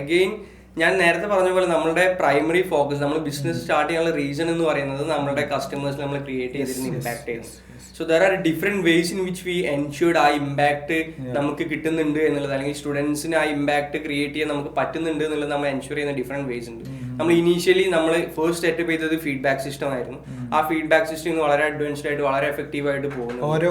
അഗെയിൻ ഞാൻ നേരത്തെ പറഞ്ഞ പോലെ നമ്മുടെ പ്രൈമറി ഫോക്കസ് നമ്മൾ ബിസിനസ് സ്റ്റാർട്ട് ചെയ്യാനുള്ള റീസൺ എന്ന് പറയുന്നത് നമ്മുടെ കസ്റ്റമേഴ്സ് നമ്മൾ ക്രിയേറ്റ് ചെയ്തിരുന്ന ഇമ്പാക്ട് ചെയ്യുന്നു. So there are different ways in which we ensured ആ ഇമ്പാക്ട് നമുക്ക് കിട്ടുന്നുണ്ട് എന്നുള്ളത്, അല്ലെങ്കിൽ സ്റ്റുഡൻസിന് ആ ഇമ്പാക്ട് ക്രിയേറ്റ് ചെയ്യാൻ നമുക്ക് പറ്റുന്നുണ്ട് എന്നുള്ളത് നമ്മൾ എൻഷുർ ചെയ്യുന്ന ഡിഫറെന്റ് വേസ് ഉണ്ട്. നമ്മൾ ഇനീഷ്യലി നമ്മൾ ഫസ്റ്റ് സെറ്റപ്പ് ചെയ്തത് ഫീഡ്ബാക്ക് സിസ്റ്റം ആയിരുന്നു. ആ ഫീഡ്ബാക്ക് സിസ്റ്റം വളരെ അഡ്വാൻസ്ഡ് ആയിട്ട് വളരെ എഫക്റ്റീവ് ആയിട്ട് പോകുന്നു. ഓരോ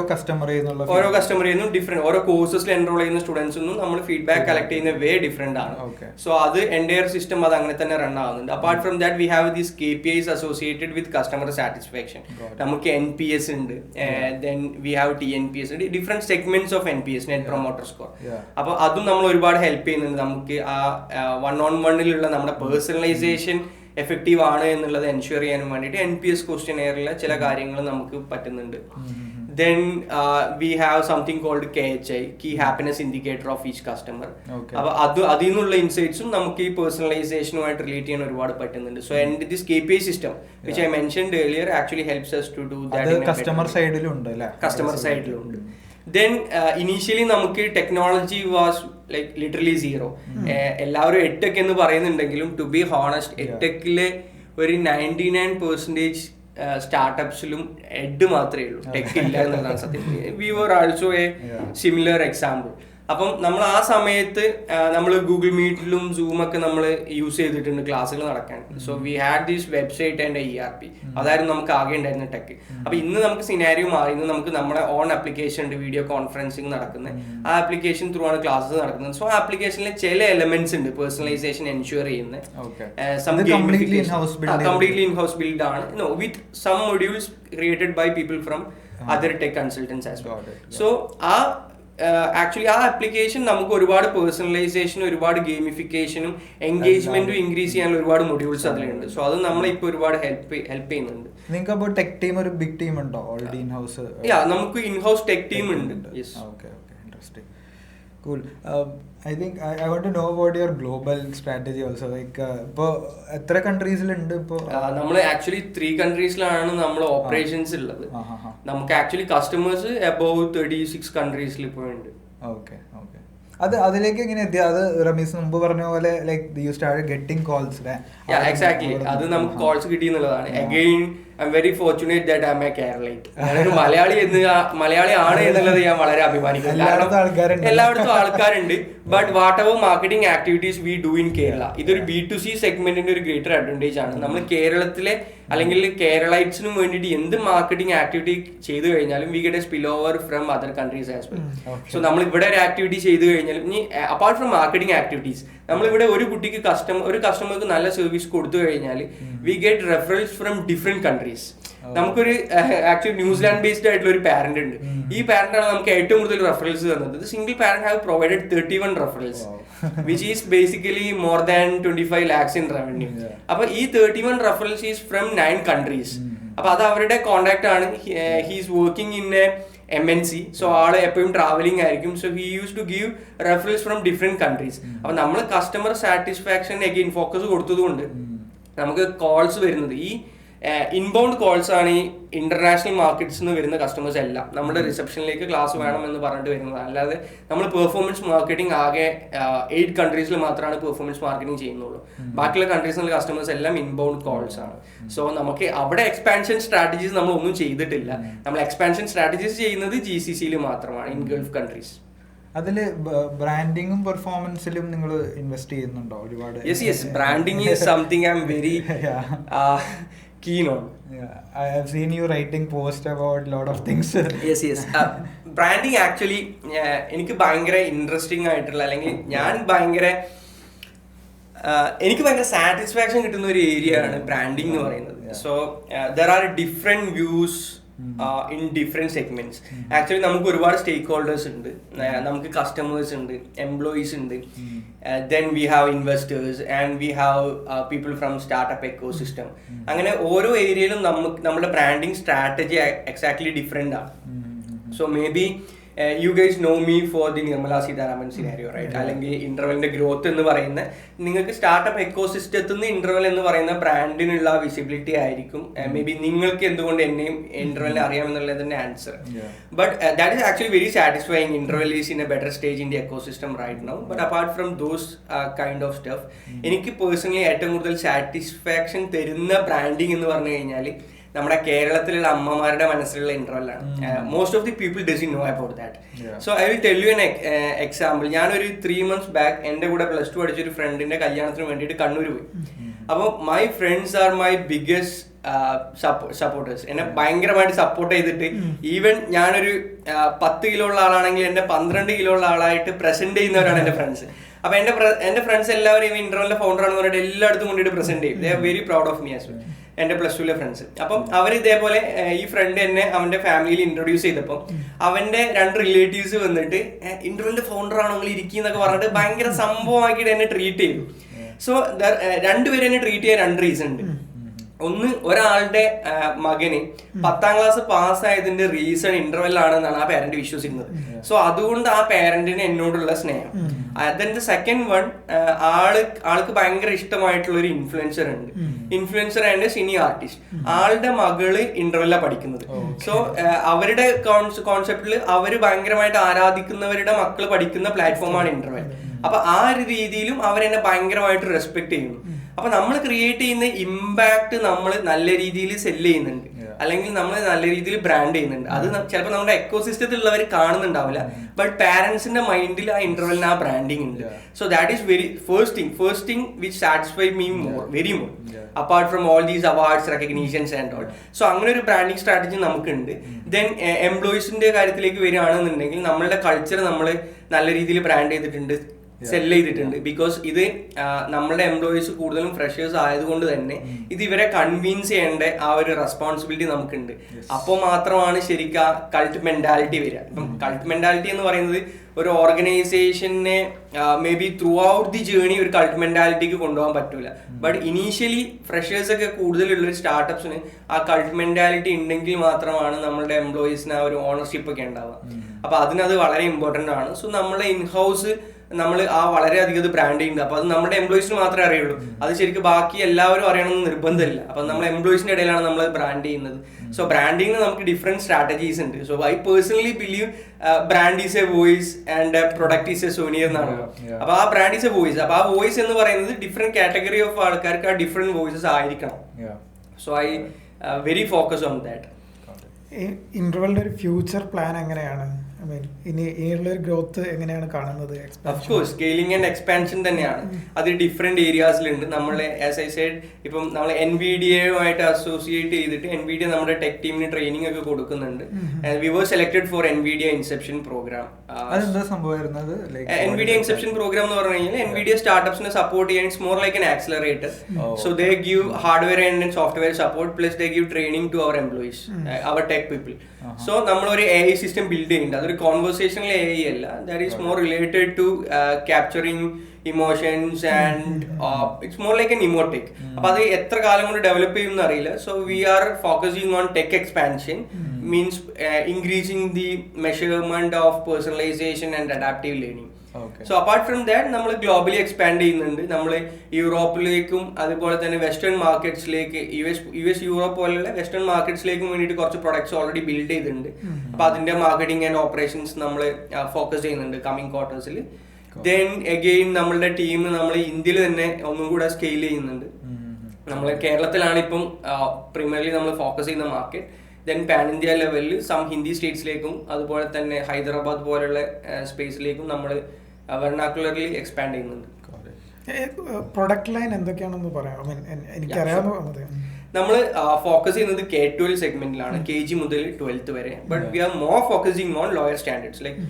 കസ്റ്റമറിൽ ഡിഫറെന്റ് ഓരോ കോഴ്സസിൽ എൻറോൾ ചെയ്യുന്ന സ്റ്റുഡൻസിനും നമ്മൾ ഫീഡ്ബാക്ക് കളക്ട് ചെയ്യുന്ന വേ ഡിഫറെന്റ് ആണ്. സോ അത് എൻ്റയർ സിസ്റ്റം അത് അങ്ങനെ തന്നെ റൺ ആവുന്നുണ്ട്. Apart from that we have these KPIs associated with customer satisfaction. നമുക്ക് NPS ഉണ്ട്, then we have TNPS, different segments of NPS, Net Promoter Score. അപ്പോൾ അതും നമ്മൾ ഒരുപാട് ഹെൽപ്പ് ചെയ്യുന്നുണ്ട്. നമുക്ക് ആ 1-on-1-ലുള്ള നമ്മുടെ പേഴ്സണലൈസേഷൻ എഫക്റ്റീവ് ആണ് എന്നുള്ളത് എൻഷുർ ചെയ്യാനും വേണ്ടിയിട്ട് NPS ക്വസ്റ്റ്യനെയറിലെ ചില കാര്യങ്ങൾ നമുക്ക് പറ്റുന്നുണ്ട്. Then we have something called KHI, Key Happiness Indicator of each customer. അപ്പോൾ അതിൽ നിന്നുള്ള ഇൻസൈറ്റ്സും നമുക്ക് ഈ പേഴ്സണലൈസേഷനുമായിട്ട് റിലേറ്റ് ചെയ്യാൻ ഒരുപാട് പറ്റുന്നുണ്ട്. So and this KPI system which I mentioned earlier actually helps us to do that. Customer സൈഡിലുണ്ട് അല്ലേ? കസ്റ്റമർ സൈഡിലുണ്ട്. Then initially നമുക്ക് technology was like literally zero. എല്ലാവരും EdTech എന്ന് പറയുന്നുണ്ടെങ്കിലും ടു ബി ഹോണസ്റ്റ് EdTechല് ഒരു 99% സ്റ്റാർട്ടപ്സിലും എഡ് മാത്രമേ ഉള്ളൂ, ടെക് ഇല്ല എന്നുള്ളതാണ് സത്യം. We were also a similar example. അപ്പം നമ്മൾ ആ സമയത്ത് നമ്മൾ ഗൂഗിൾ മീറ്റിലും സൂമൊക്കെ നമ്മൾ യൂസ് ചെയ്തിട്ടുണ്ട് ക്ലാസ്സുകൾ നടക്കാൻ. So we had this website and ERP, അതായിരുന്നു നമുക്ക് ആകെ ഉണ്ടായിരുന്ന ടെക്. അപ്പൊ ഇന്ന് നമുക്ക് സിനാരിയോ മാറി. ഇന്ന് നമുക്ക് നമ്മുടെ ഓൺ ആപ്ലിക്കേഷൻ ഉണ്ട്, വീഡിയോ കോൺഫറൻസിങ് നടക്കുന്നത്. ആ ആപ്ലിക്കേഷൻ ത്രൂ ആണ് ക്ലാസ്സസ് നടക്കുന്നത്. സോ ആ ആപ്ലിക്കേഷനിൽ ചില എലമെന്റ്സ് ഉണ്ട് പേഴ്സണലൈസേഷൻ എൻഷുർ ചെയ്യുന്നത്. കംപ്ലീറ്റ്ലി ഇൻ-ഹൗസ് ബിൽഡ് ആണ്. No, with some modules created by people from other tech consultants as well. So actually ആ ആപ്ലിക്കേഷൻ നമുക്ക് ഒരുപാട് പേഴ്സണലൈസേഷനും ഒരുപാട് ഗെയിമിഫിക്കേഷനും എൻഗേജ്മെന്റും ഇൻക്രീസ് ചെയ്യാനുള്ള ഒരുപാട് മൊഡ്യൂൾസ് അതിലുണ്ട്. സോ അത് നമ്മളെ ഇപ്പോൾ ഒരുപാട് ഹെൽപ്പ് ചെയ്യുന്നുണ്ട്. നിങ്ങൾക്ക് അപ്പോൾ ടെക് ടീം ഒരു ബിഗ് ടീം ഉണ്ടോ ഓൾറെഡി ഇൻ-ഹൗസ്? നമുക്ക് ഇൻ-ഹൗസ് ടെക് ടീം ഉണ്ട്. Interesting. Cool. I think I want to know about your global strategy also. Like ഇപ്പോൾ എത്ര കൺട്രീസിലുണ്ട് ഇപ്പോൾ? നമ്മൾ ആക്ച്വലി 3 കൺട്രീസിലാണ് നമ്മൾ ഓപ്പറേഷൻസ് ഉള്ളത്. നമുക്ക് ആക്ച്വലി കസ്റ്റമേഴ്സ് അബൌവ് 36 കൺട്രീസിൽ ഇപ്പോൾ ഉണ്ട്. ഓക്കെ. അതിലേക്ക് എങ്ങനെ എത്തി? അത് റമീസ് മുമ്പ് പറഞ്ഞ പോലെ like you start getting calls. Exactly, അത് നമുക്ക് കോൾസ് കിട്ടി എന്നുള്ളതാണ്. Again I'm very fortunate that I M a Keralite. ഞാനൊരു മലയാളി ആണ് എന്നുള്ളത് ഞാൻ വളരെ അഭിമാനിക്കുന്നു. കാരണം എല്ലായിടത്തും ആൾക്കാരുണ്ട്. But what ever marketing activities we do in Kerala, ഇതൊരു B2C സെഗ്മെന്റിന്റെ ഒരു ഗ്രേറ്റർ അഡ്വാൻറ്റേജ് ആണ്. നമ്മൾ കേരളത്തിലെ അല്ലെങ്കിൽ കേരളൈറ്റ്സിനും വേണ്ടിയിട്ട് എന്ത് മാർക്കറ്റിംഗ് ആക്ടിവിറ്റി ചെയ്തു കഴിഞ്ഞാലും we get A spill over from other countries as well. So നമ്മൾ ഇവിടെ ഒരു ആക്ടിവിറ്റി ചെയ്തു കഴിഞ്ഞാലും ഇനി അപ്പാർട്ട് ഫ്രം മാർക്കറ്റിംഗ് ആക്ടിവിറ്റീസ് നമ്മളിവിടെ ഒരു കുട്ടിക്ക് ഒരു കസ്റ്റമർക്ക് നല്ല സർവീസ് കൊടുത്തു കഴിഞ്ഞാൽ we get referrals from different countries. നമുക്കൊരു ആക്ച്വലി ന്യൂസിലാൻഡ് ബേസ്ഡ് ആയിട്ടുള്ള ഒരു പാരന്റ് ഉണ്ട്. ഈ പാരന്റാണ് നമുക്ക് ഏറ്റവും കൂടുതൽ റെഫറൽസ് തന്നത്. Single parent have provided 31 referrals which is basically more than 25 lakhs in revenue. അപ്പൊ ഈ 31 റെഫറൽസ് ഈസ് ഫ്രം 9 കൺട്രീസ്. അപ്പൊ അത് അവരുടെ കോണ്ടാക്ട് ആണ്. He's working in a MNC. So ആള് എപ്പോഴും ട്രാവലിംഗ് ആയിരിക്കും. So he use to give referrals from different countries. അപ്പൊ നമ്മൾ കസ്റ്റമർ സാറ്റിസ്ഫാക്ഷൻ അഗെയിൻ ഫോക്കസ് കൊടുത്തതുകൊണ്ട് നമുക്ക് കോൾസ് വരുന്നത് ഈ ഇൻബൗണ്ട് കോൾസ് ആണ് ഈ ഇന്റർനാഷണൽ മാർക്കറ്റ്സിൽ നിന്ന് വരുന്ന കസ്റ്റമേഴ്സ് എല്ലാം നമ്മുടെ റിസപ്ഷനിലേക്ക് ക്ലാസ് വേണം എന്ന് പറഞ്ഞിട്ട് വരുന്നത്. അല്ലാതെ നമ്മൾ പെർഫോമൻസ് മാർക്കറ്റിംഗ് ആകെ 8 കൺട്രീസിൽ മാത്രമാണ് പെർഫോമൻസ് മാർക്കറ്റിംഗ് ചെയ്യുന്നുള്ളൂ. ബാക്കിയുള്ള കൺട്രീസിലുള്ള കസ്റ്റമേഴ്സ് എല്ലാം ഇൻബൗണ്ട് കോൾസ് ആണ്. സോ നമുക്ക് അവിടെ എക്സ്പാൻഷൻ സ്ട്രാറ്റജീസ് നമ്മൾ ഒന്നും ചെയ്തിട്ടില്ല. നമ്മൾ എക്സ്പാൻഷൻ സ്ട്രാറ്റജീസ് ചെയ്യുന്നത് GCCയിൽ മാത്രമാണ്, ഇൻ ഗൾഫ് കൺട്രീസ്. അതില് ബ്രാൻഡിങ്ങും പെർഫോമൻസിലും നിങ്ങൾ ഇൻവെസ്റ്റ് ചെയ്യുന്നുണ്ടോ ഒരുപാട്? Yes, branding is something I am very keen on. I have seen you writing post about lot of things. Yes. Branding actually എനിക്ക് ഭയങ്കര ഇൻട്രസ്റ്റിംഗ് ആയിട്ടുള്ള, അല്ലെങ്കിൽ എനിക്ക് ഭയങ്കര സാറ്റിസ്ഫാക്ഷൻ കിട്ടുന്ന ഒരു ഏരിയ ആണ് ബ്രാൻഡിങ് എന്ന് പറയുന്നത്. So there are different views in different segments. Actually നമുക്ക് ഒരുപാട് സ്റ്റേക്ക് ഹോൾഡേഴ്സ് ഉണ്ട്, നമുക്ക് കസ്റ്റമേഴ്സ് ഉണ്ട്, എംപ്ലോയീസ് ഉണ്ട്, then we have investors and we have people from startup ecosystem. അങ്ങനെ ഓരോ ഏരിയയിലും നമ്മുടെ ബ്രാൻഡിങ് സ്ട്രാറ്റജി എക്സാക്ട്ലി ഡിഫറെന്റ് ആണ്. So may be you guys know me for the Nirmala Sitharaman scenario, right? അല്ലെങ്കിൽ ഇന്റർവെലിന്റെ ഗ്രോത്ത് എന്ന് പറയുന്ന, നിങ്ങൾക്ക് സ്റ്റാർട്ടപ്പ് എക്കോസിസ്റ്റത്തിൽ നിന്ന് ഇന്റർവെൽ എന്ന് പറയുന്ന ബ്രാൻഡിനുള്ള വിസിബിലിറ്റി ആയിരിക്കും മേ ബി നിങ്ങൾക്ക് എന്തുകൊണ്ട് എന്നെയും ഇന്റർവെലിനെ അറിയാമെന്നുള്ളതിന്റെ answer. But that is actually very satisfying. Interval is in a better stage in the ecosystem right now. But apart from those kind of stuff, എനിക്ക് പേഴ്സണലി ഏറ്റവും കൂടുതൽ സാറ്റിസ്ഫാക്ഷൻ തരുന്ന ബ്രാൻഡിങ് എന്ന് പറഞ്ഞു കഴിഞ്ഞാൽ നമ്മുടെ കേരളത്തിലുള്ള അമ്മമാരുടെ മനസ്സിലുള്ള ഇന്റർവെല്ലാണ്. Most of the people doesn't know about that. So I will tell you an example. ഞാനൊരു 3 months ബാക്ക് എൻ്റെ കൂടെ +2 പഠിച്ചൊരു ഫ്രണ്ടിന്റെ കല്യാണത്തിന് വേണ്ടിയിട്ട് കണ്ണൂർ പോയി. അപ്പോൾ my friends are my biggest supporters. എന്നെ ഭയങ്കരമായിട്ട് സപ്പോർട്ട് ചെയ്തിട്ട്, ഈവൻ ഞാനൊരു 10 കിലോ ഉള്ള ആളാണെങ്കിൽ എന്നെ 12 കിലോ ഉള്ള ആളായിട്ട് പ്രസന്റ് ചെയ്യുന്നവരാണ് എൻ്റെ ഫ്രണ്ട്സ്. അപ്പൊ എന്റെ ഫ്രണ്ട്സ് എല്ലാവരും ഇന്റർവെലിന്റെ ഫൗണ്ടർ ആണെന്ന് പറഞ്ഞിട്ട് എല്ലായിടത്തും കൊണ്ടിട്ട് പ്രസന്റ് ചെയ്യും. They are very proud of me as well. എന്റെ +2 ഫ്രണ്ട്സ്. അപ്പം അവർ ഇതേപോലെ ഈ ഫ്രണ്ട് എന്നെ അവന്റെ ഫാമിലിയിൽ ഇൻട്രൊഡ്യൂസ് ചെയ്തപ്പോൾ അവന്റെ 2 റിലേറ്റീവ്സ് വന്നിട്ട് ഇന്റർവെലിന്റെ ഫൗണ്ടർ ആണോ നിങ്ങൾ ഇരിക്കുന്നൊക്കെ പറഞ്ഞിട്ട് ഭയങ്കര സംഭവമാക്കിയിട്ട് എന്നെ ട്രീറ്റ് ചെയ്തു. സോ രണ്ടുപേരും എന്നെ ട്രീറ്റ് ചെയ്യാൻ 2 റീസൺ ഉണ്ട്. ഒന്ന്, ഒരാളുടെ മകന് 10th ക്ലാസ് പാസ്സായതിന്റെ റീസൺ ഇന്റർവെൽ ആണെന്നാണ് ആ പാരന്റ് വിശ്വസിക്കുന്നത്. സോ അതുകൊണ്ട് ആ പാരന്റിന് എന്നോടുള്ള സ്നേഹം. അതിന്റെ സെക്കൻഡ് വൺ, ആൾക്ക് ഭയങ്കര ഇഷ്ടമായിട്ടുള്ള ഒരു ഇൻഫ്ലുവൻസർ ഉണ്ട്. Influencer and cine artist. ആളുടെ മകള് ഇന്റർവെല്ലാണ് പഠിക്കുന്നത്. സോ അവരുടെ കോൺസെപ്റ്റില് അവര് ഭയങ്കരമായിട്ട് ആരാധിക്കുന്നവരുടെ മക്കള് പഠിക്കുന്ന പ്ലാറ്റ്ഫോമാണ് ഇന്റർവെൽ. അപ്പൊ ആ ഒരു രീതിയിലും അവരെന്നെ ഭയങ്കരമായിട്ട് റെസ്പെക്ട് ചെയ്യുന്നു. അപ്പൊ നമ്മൾ ക്രിയേറ്റ് ചെയ്യുന്ന ഇമ്പാക്ട് നമ്മൾ നല്ല രീതിയിൽ സെല്ല് ചെയ്യുന്നുണ്ട്, അല്ലെങ്കിൽ നമ്മൾ നല്ല രീതിയിൽ ബ്രാൻഡ് ചെയ്യുന്നുണ്ട്. അത് ചിലപ്പോൾ നമ്മുടെ എക്കോസിസ്റ്റത്തിൽ ഉള്ളവർ കാണുന്നുണ്ടാവില്ല, ബട്ട് പാരന്റ്സിന്റെ മൈൻഡിൽ ആ ഇന്റർവെലിന് ആ ബ്രാൻഡിങ് ഉണ്ട്. So that is very first thing which satisfy me very more apart from all these awards, recognitions and all. So അങ്ങനെ ഒരു ബ്രാൻഡിങ് സ്ട്രാറ്റജി നമുക്കുണ്ട്. ദെൻ എംപ്ലോയീസിന്റെ കാര്യത്തിലേക്ക് വരികയാണെന്നുണ്ടെങ്കിൽ നമ്മളുടെ കൾച്ചർ നമ്മൾ നല്ല രീതിയിൽ ബ്രാൻഡ് ചെയ്തിട്ടുണ്ട്, സെല് ചെയ്തിട്ടുണ്ട്. ബിക്കോസ് ഇത് നമ്മളുടെ എംപ്ലോയീസ് കൂടുതലും ഫ്രഷേഴ്സ് ആയതുകൊണ്ട് തന്നെ ഇത് ഇവരെ കൺവിൻസ് ചെയ്യേണ്ട ആ ഒരു റെസ്പോൺസിബിലിറ്റി നമുക്കുണ്ട്. അപ്പോൾ മാത്രമാണ് ശരിക്കും ആ കൾട്ട് മെന്റാലിറ്റി വരിക. ഇപ്പം കൾട്ട് മെന്റാലിറ്റി എന്ന് പറയുന്നത് ഒരു ഓർഗനൈസേഷനെ may be through out the journey ഒരു കൾട്ട് മെന്റാലിറ്റിക്ക് കൊണ്ടുപോകാൻ പറ്റൂല. ബട്ട് ഇനീഷ്യലി ഫ്രഷേഴ്സ് ഒക്കെ കൂടുതലുള്ള സ്റ്റാർട്ടപ്സിന് ആ കൾട്ട് മെന്റാലിറ്റി ഉണ്ടെങ്കിൽ മാത്രമാണ് നമ്മളുടെ എംപ്ലോയീസിന് ആ ഒരു ഓണർഷിപ്പ് ഒക്കെ ഉണ്ടാവുക. അപ്പൊ അതിനത് വളരെ ഇമ്പോർട്ടന്റ് ആണ്. സോ നമ്മളെ ഇൻഹൗസ് നമ്മൾ ആ വളരെയധികം ബ്രാൻഡ് ചെയ്യുന്നുണ്ട്. അപ്പൊ അത് നമ്മുടെ എംപ്ലോയീസിന് മാത്രമേ അറിയുള്ളൂ. അത് ശരിക്കും ബാക്കി എല്ലാവരും അറിയണമെന്ന് നിർബന്ധമില്ല. അപ്പൊ നമ്മൾ എംപ്ലോയീസിന്റെ ഇടയിലാണ് നമ്മൾ ബ്രാൻഡ് ചെയ്യുന്നത്. സോ ബ്രാൻഡിങ്ങിന് നമുക്ക് ഡിഫറെന്റ് സ്ട്രാറ്റജീസ് ഉണ്ട്. So I personally believe brand is a voice and product is a souvenir എന്നാണ്. അപ്പൊ ആ ബ്രാൻഡ് ഈസ് എ വോയിസ്. അപ്പൊ ആ വോയിസ് എന്ന് പറയുന്നത് ഡിഫറെന്റ് കാറ്റഗറി ഓഫ് ആൾക്കാർക്ക് ആ ഡിഫറെന്റ് വോയിസസ് ആയിരിക്കണം. So I very focus on that. ഇന്റർവെലിന്റെ ഒരു ഫ്യൂച്ചർ പ്ലാൻ എങ്ങനെയാണ്? ഇനിയുള്ള ഒരു ഗ്രോത്ത് എങ്ങനെയാണ് കാണുന്നത്? ഓഫ്കോഴ്സ് സ്കെയിലിംഗ് ആൻഡ് എക്സ്പാൻഷൻ തന്നെയാണ്. അത് ഡിഫറെന്റ് ഏരിയാസിലുണ്ട്. നമ്മൾ ആസ് ഐ സെഡ്, ഇപ്പം നമ്മൾ NVIDIA-യുമായിട്ട് അസോസിയേറ്റ് ചെയ്തിട്ട് NVIDIA നമ്മുടെ ടെക് ടീമിന് ട്രെയിനിങ് ഒക്കെ കൊടുക്കുന്നുണ്ട്. We were selected for NVIDIA inception programme. NVIDIA inception programme എന്ന് പറഞ്ഞു കഴിഞ്ഞാൽ NVIDIA സ്റ്റാർട്ടപ്സിനെ സപ്പോർട്ട് ചെയ്യാൻ it's more like an accelerator. So they give hardware and software support plus they give training to our employees, our tech people. So നമ്മളൊരു AI system build ചെയ്യുന്നുണ്ട്. അതൊരു conversational AI അല്ല. That is more related to capturing emotions and it's more like an emotic. അപ്പൊ അത് എത്ര കാലം കൊണ്ട് develop ചെയ്യുമെന്ന് അറിയില്ല. So we are focusing on tech expansion, means increasing the measurement of personalisation and adaptive learning. So apart from that നമ്മൾ globally expand ചെയ്യുന്നുണ്ട്. നമ്മൾ യൂറോപ്പിലേക്കും അതുപോലെ തന്നെ വെസ്റ്റേൺ മാർക്കറ്റ്സിലേക്ക്, യു എസ് യൂറോപ്പ് പോലുള്ള വെസ്റ്റേൺ മാർക്കറ്റ്സിലേക്കും വേണ്ടിയിട്ട് കുറച്ച് പ്രൊഡക്ട്സ് ഓൾറെഡി ബിൽഡ് ചെയ്തിട്ടുണ്ട്. അപ്പൊ അതിന്റെ മാർക്കറ്റിംഗ് ആൻഡ് ഓപ്പറേഷൻസ് നമ്മൾ ഫോക്കസ് ചെയ്യുന്നുണ്ട് കമ്മിങ് ക്വാർട്ടേഴ്സിൽ. ദെൻ അഗെയിൻ നമ്മളുടെ ടീം നമ്മൾ ഇന്ത്യയിൽ തന്നെ ഒന്നും കൂടെ സ്കെയിൽ ചെയ്യുന്നുണ്ട്. നമ്മൾ കേരളത്തിലാണ് ഇപ്പം പ്രിമർലി നമ്മൾ ഫോക്കസ് ചെയ്യുന്ന മാർക്കറ്റ്. ദെൻ പാൻ ഇന്ത്യ ലെവലിൽ സം ഹിന്ദി സ്റ്റേറ്റ്സിലേക്കും അതുപോലെ തന്നെ ഹൈദരാബാദ് പോലുള്ള സ്പേസിലേക്കും നമ്മൾ വെർണാക്കുലർലി എക്സ്പാൻഡ് ചെയ്യുന്നുണ്ട്. പ്രൊഡക്റ്റ് ലൈൻ എന്തൊക്കെയാണെന്ന് പറയാം, എനിക്കറിയാവുന്ന. നമ്മൾ ഫോക്കസ് ചെയ്യുന്നത് K-12 സെഗ്മെന്റിലാണ്, KG മുതൽ 12th വരെ. But we are more focusing on lawyer standards like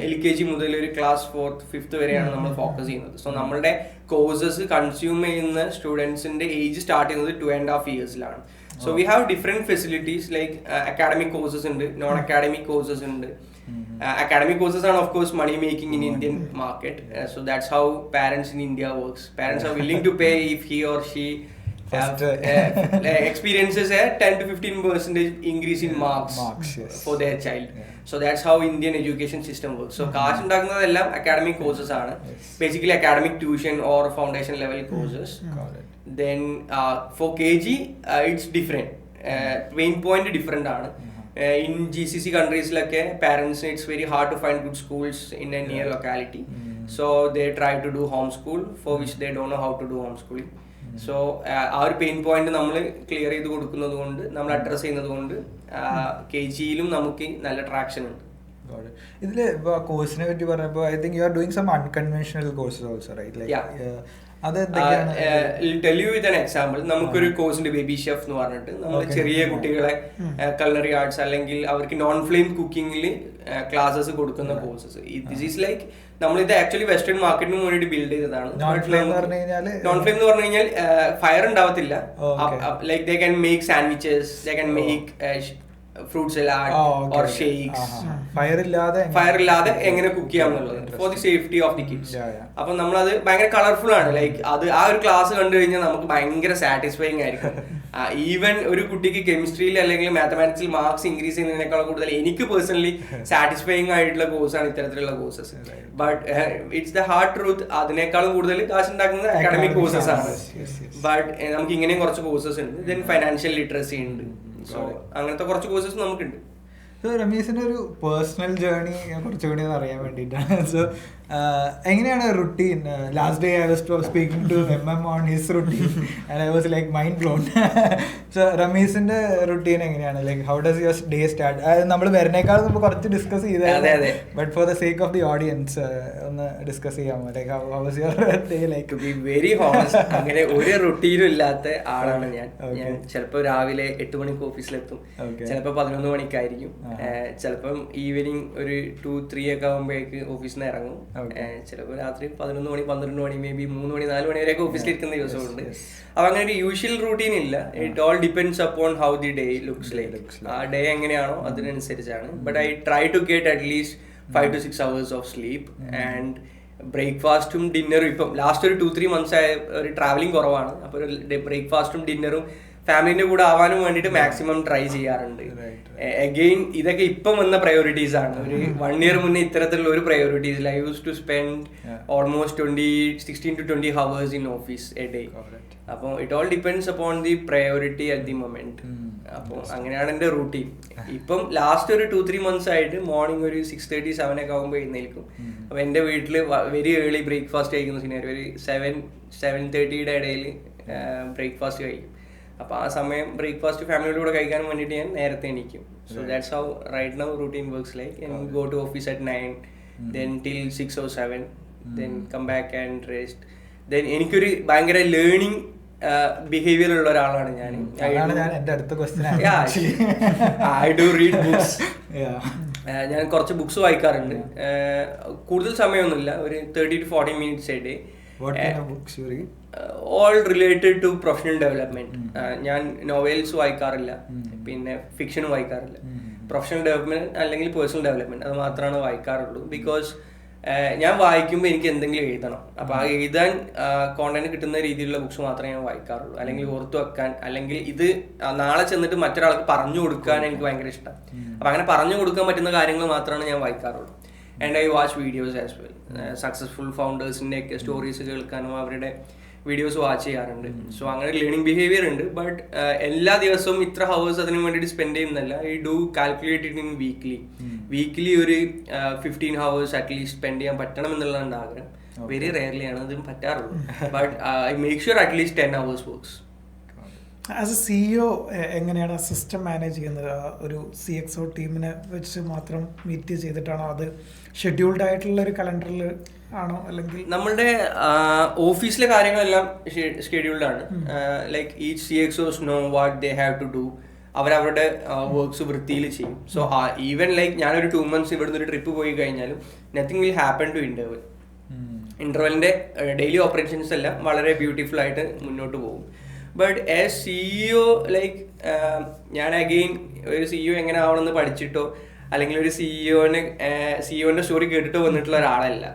LKG മുതൽ ഒരു ക്ലാസ് 4th 5th വരെയാണ് നമ്മൾ ഫോക്കസ് ചെയ്യുന്നത്. സോ നമ്മളുടെ കോഴ്സസ് കൺസ്യൂം ചെയ്യുന്ന സ്റ്റുഡൻസിന്റെ ഏജ് സ്റ്റാർട്ട് ചെയ്യുന്നത് 2.5 yearsലാണ്. So we have different facilities like academic courses ഉണ്ട്, നോൺ അക്കാഡമിക് കോഴ്സസ് ഉണ്ട്. Academic courses are of course money making in Indian market, so that's how parents in India works. Parents are willing to pay if he or she experiences a 10 to 15% increase in marks yes. for their child. So that's how Indian education system works. So cash undakunnadellam academic courses aanu, basically academic tuition or foundation level courses. Then for KG it's different, main point different aanu. In GCC countries like parents, it's very hard to find good schools in a near locality. So they try to do homeschool, for which they don't know how to do homeschooling. So our pain point നമ്മൾ clear ചെയ്ത് കൊടുക്കുന്നത് കൊണ്ട്, നമ്മൾ address ചെയ്യുന്നത് കൊണ്ട് KG-യിലും നമുക്ക് നല്ല traction ഉണ്ട്. ഇതില് കോഴ്സിനെ പറ്റി പറഞ്ഞപ്പോൾ I think you are doing some unconventional courses also right? Like tell you with an example. നമുക്കൊരു കോഴ്സ് ഉണ്ട് ബേബി ഷെഫ് എന്ന് പറഞ്ഞിട്ട്. നമ്മൾ ചെറിയ കുട്ടികളെ കൾണറി ആർട്സ് അല്ലെങ്കിൽ അവർക്ക് നോൺ ഫ്ലെയിം കുക്കിംഗിൽ ക്ലാസ്സസ് കൊടുക്കുന്ന കോഴ്സസ്. ദിസ് ഈസ് ലൈക്ക് നമ്മളിത് ആക്ച്വലി വെസ്റ്റേൺ മാർക്കറ്റിന് വേണ്ടിയിട്ട് ബിൽഡ് ചെയ്തതാണ്. നോൺ ഫ്ലെയിം എന്ന് പറഞ്ഞു കഴിഞ്ഞാൽ ഫയർ ഉണ്ടാവത്തില്ല. Like they can make sandwiches, they can make fruit salad or shakes. Fire ഇല്ലാതെ എങ്ങനെ കുക്ക് ചെയ്യാന്നുള്ളത് for the safety of the kids. അപ്പൊ നമ്മളത് ഭയങ്കര കളർഫുൾ ആണ്. ലൈക്ക് അത് ആ ഒരു ക്ലാസ് കണ്ടു കഴിഞ്ഞാൽ നമുക്ക് ഭയങ്കര സാറ്റിസ്ഫൈങ് ആയിരിക്കും. ഈവൻ ഒരു കുട്ടിക്ക് കെമിസ്ട്രിയിൽ അല്ലെങ്കിൽ മാത്തമാറ്റിക്സിൽ മാർക്സ് ഇൻക്രീസ് ചെയ്യുന്നതിനേക്കാൾ കൂടുതൽ എനിക്ക് പേഴ്സണലി സാറ്റിസ്ഫൈങ് ആയിട്ടുള്ള കോഴ്സാണ് ഇത്തരത്തിലുള്ള courses. But it's the hard truth, അതിനേക്കാളും കൂടുതൽ കാശ് ഉണ്ടാക്കുന്നത് അക്കാഡമിക് കോഴ്സസ് ആണ്. ബട്ട് നമുക്ക് ഇങ്ങനെയും കുറച്ച് കോഴ്സസ് ഉണ്ട്. ദെൻ ഫൈനാൻഷ്യൽ ലിറ്ററസി ഉണ്ട്. സോ അങ്ങനത്തെ കുറച്ച് കോഴ്സസ് നമുക്കുണ്ട്. സോ രമേശിൻ്റെ ഒരു പേഴ്സണൽ ജേർണി കുറച്ചുകൂടി അറിയാൻ വേണ്ടിയിട്ടാണ്. സോ എങ്ങനെയാണ് routine? Last day I was speaking to MM on his routine and I was like mind blown. So രമേശിന്റെ റുട്ടീൻ എങ്ങനെയാണ്? Like how does your day start? നമ്മൾ വരുന്നേക്കാൾ നമ്മൾ കുറച്ച് ഡിസ്കസ് ചെയ്താൽ, but for the sake of the audience ഒന്ന് discuss ചെയ്യാമോ? Like how was your day? Like to be very honest, അങ്ങനെ ഒരു റുട്ടീനും ഇല്ലാത്ത ആളാണ് ഞാൻ. ഞാൻ ചിലപ്പോൾ രാവിലെ 8 മണിക്ക് ഓഫീസിലെത്തും, ചിലപ്പോൾ 11 മണിക്കായിരിക്കും, ചിലപ്പം ഈവനിങ് ഒരു 2-3 ഒക്കെ ആകുമ്പോഴേക്ക് ഓഫീസിൽ നിന്ന് ഇറങ്ങും. ചിലപ്പോൾ രാത്രി 11 മണി 12 മണി മേ ബി 3 മണി 4 മണി വരെയൊക്കെ ഓഫീസിലിരിക്കുന്ന ദിവസമുണ്ട്. അപ്പൊ അങ്ങനെ ഒരു യൂഷ്വൽ റൂട്ടീൻ ഇല്ല. It all depends upon how the day looks like. ആ ഡേ എങ്ങനെയാണോ അതിനനുസരിച്ചാണ്. But I try to get at least 5 to 6 hours of sleep and ബ്രേക്ക്ഫാസ്റ്റും ഡിന്നറും. ഇപ്പം ലാസ്റ്റ് ഒരു 2-3 months ആയ ഒരു ട്രാവലിംഗ് കുറവാണ്. അപ്പോൾ ഒരു ബ്രേക്ക്ഫാസ്റ്റും ഡിന്നറും ഫാമിലിന്റെ കൂടെ ആവാനും വേണ്ടിയിട്ട് മാക്സിമം ട്രൈ ചെയ്യാറുണ്ട്. അഗെയിൻ ഇതൊക്കെ ഇപ്പം വന്ന പ്രയോറിറ്റീസ് ആണ്. ഒരു 1 year മുന്നേ ഇത്തരത്തിലുള്ള ഒരു priorities. I use to spend almost 16 to 20 hours in office a day. അപ്പോൾ it all depends upon the priority at the moment. അപ്പോൾ അങ്ങനെയാണ് എൻ്റെ റൂട്ടീൻ. ഇപ്പം ലാസ്റ്റ് ഒരു 2-3 months ആയിട്ട് മോർണിംഗ് ഒരു 6:30-7 ഒക്കെ ആകുമ്പോൾ എഴുന്നേൽക്കും. അപ്പോൾ എൻ്റെ വീട്ടിൽ വെരി ഏർലി ബ്രേക്ക്ഫാസ്റ്റ് കഴിക്കുന്ന സിനാരി ഒരു 7-7:30 ഇടയിൽ ബ്രേക്ക്ഫാസ്റ്റ് കഴിക്കും. അപ്പോൾ ആ സമയം ബ്രേക്ക്ഫാസ്റ്റ് ഫാമിലിയുടെ കൂടെ കഴിക്കാൻ വേണ്ടിയിട്ട് ഞാൻ നേരത്തെ എണീക്കും. So that's how right now routine works like. And go to office at 9, then till 6 or 7, then come back and rest. Then എനിക്കൊരു ഭയങ്കര ലേണിംഗ് ബിഹേവിയർ ഉള്ള ഒരാളാണ് ഞാൻ. I do read books. ഞാൻ കുറച്ച് ബുക്സ് വായിക്കാറുണ്ട്. കൂടുതൽ സമയമൊന്നുമില്ല, ഒരു 30 to 40 minutes a day. What kind of books you read? All related to professional development. ഞാൻ നോവൽസ് വായിക്കാറില്ല, പിന്നെ ഫിക്ഷനും വായിക്കാറില്ല. പ്രൊഫഷണൽ ഡെവലപ്മെന്റ് അല്ലെങ്കിൽ പേഴ്സണൽ ഡെവലപ്മെന്റ് അത് മാത്രമാണ് വായിക്കാറുള്ളൂ. ബിക്കോസ് ഞാൻ വായിക്കുമ്പോൾ എനിക്ക് എന്തെങ്കിലും എഴുതണം. അപ്പോൾ ആ എഴുതാൻ കോണ്ടന്റ് കിട്ടുന്ന രീതിയിലുള്ള ബുക്സ് മാത്രമേ ഞാൻ വായിക്കാറുള്ളൂ. അല്ലെങ്കിൽ ഓർത്തു വെക്കാൻ, അല്ലെങ്കിൽ ഇത് നാളെ ചെന്നിട്ട് മറ്റൊരാൾക്ക് പറഞ്ഞു കൊടുക്കാൻ എനിക്ക് ഭയങ്കര ഇഷ്ടം. അപ്പം അങ്ങനെ പറഞ്ഞു കൊടുക്കാൻ പറ്റുന്ന കാര്യങ്ങൾ മാത്രമാണ് ഞാൻ വായിക്കാറുള്ളൂ. And I watch videos as well. Successful ഫൗണ്ടേഴ്സിൻ്റെ ഒക്കെ സ്റ്റോറീസ് കേൾക്കാനും അവരുടെ വീഡിയോസ് വാച്ച് ചെയ്യാറുണ്ട്. സോ അങ്ങനെ ലേണിംഗ് ബിഹേവിയർ ഉണ്ട്. ബട്ട് എല്ലാ ദിവസവും ഇത്ര ഹവേഴ്സ് അതിന് വേണ്ടിയിട്ട് സ്പെൻഡ് ചെയ്യുന്നതല്ല. I do calculate in weekly ഒരു 15 hours അറ്റ്ലീസ്റ്റ് സ്പെൻഡ് ചെയ്യാൻ പറ്റണം എന്നുള്ളതാണ് ആഗ്രഹം. വെരി റെയർലി ആണ് അതും പറ്റാറുള്ളൂ. But I make sure at least 10 hours works. As a CEO എങ്ങനെയാണ് സിസ്റ്റം മാനേജ് ചെയ്യുന്നത്? ഒരു CXO ടീമിനെ വെച്ച് മാത്രം മീറ്റ് ചെയ്തിട്ടാണോ, അത് ഷെഡ്യൂൾഡ് ആയിട്ടുള്ള ഒരു കലണ്ടറിൽ ആണോ, അല്ലെങ്കിൽ നമ്മളുടെ ഓഫീസിലെ കാര്യങ്ങളെല്ലാം ഷെഡ്യൂൾഡ് ആണ്. Like each CXOs know what they have to do. അവരവരുടെ വർക്ക്സ് വൃത്തിയിൽ ചെയ്യും. സോ ഈവൻ ലൈക്ക് ഞാനൊരു 2 months ഇവിടുന്ന് ഒരു ട്രിപ്പ് പോയി കഴിഞ്ഞാലും nothing will happen to Interval. ഇന്റർവെലിന്റെ ഡെയിലി ഓപ്പറേഷൻസ് എല്ലാം വളരെ ബ്യൂട്ടിഫുൾ ആയിട്ട് മുന്നോട്ട് പോകും. ബട്ട് ആസ് CEO ലൈക്ക് ഞാൻ അഗെയിൻ ഒരു CEO എങ്ങനെ ആവണമെന്ന് പഠിച്ചിട്ടോ അല്ലെങ്കിൽ ഒരു സിഇഒന്റെ സ്റ്റോറി കേട്ടിട്ടോ വന്നിട്ടുള്ള ഒരാളല്ല.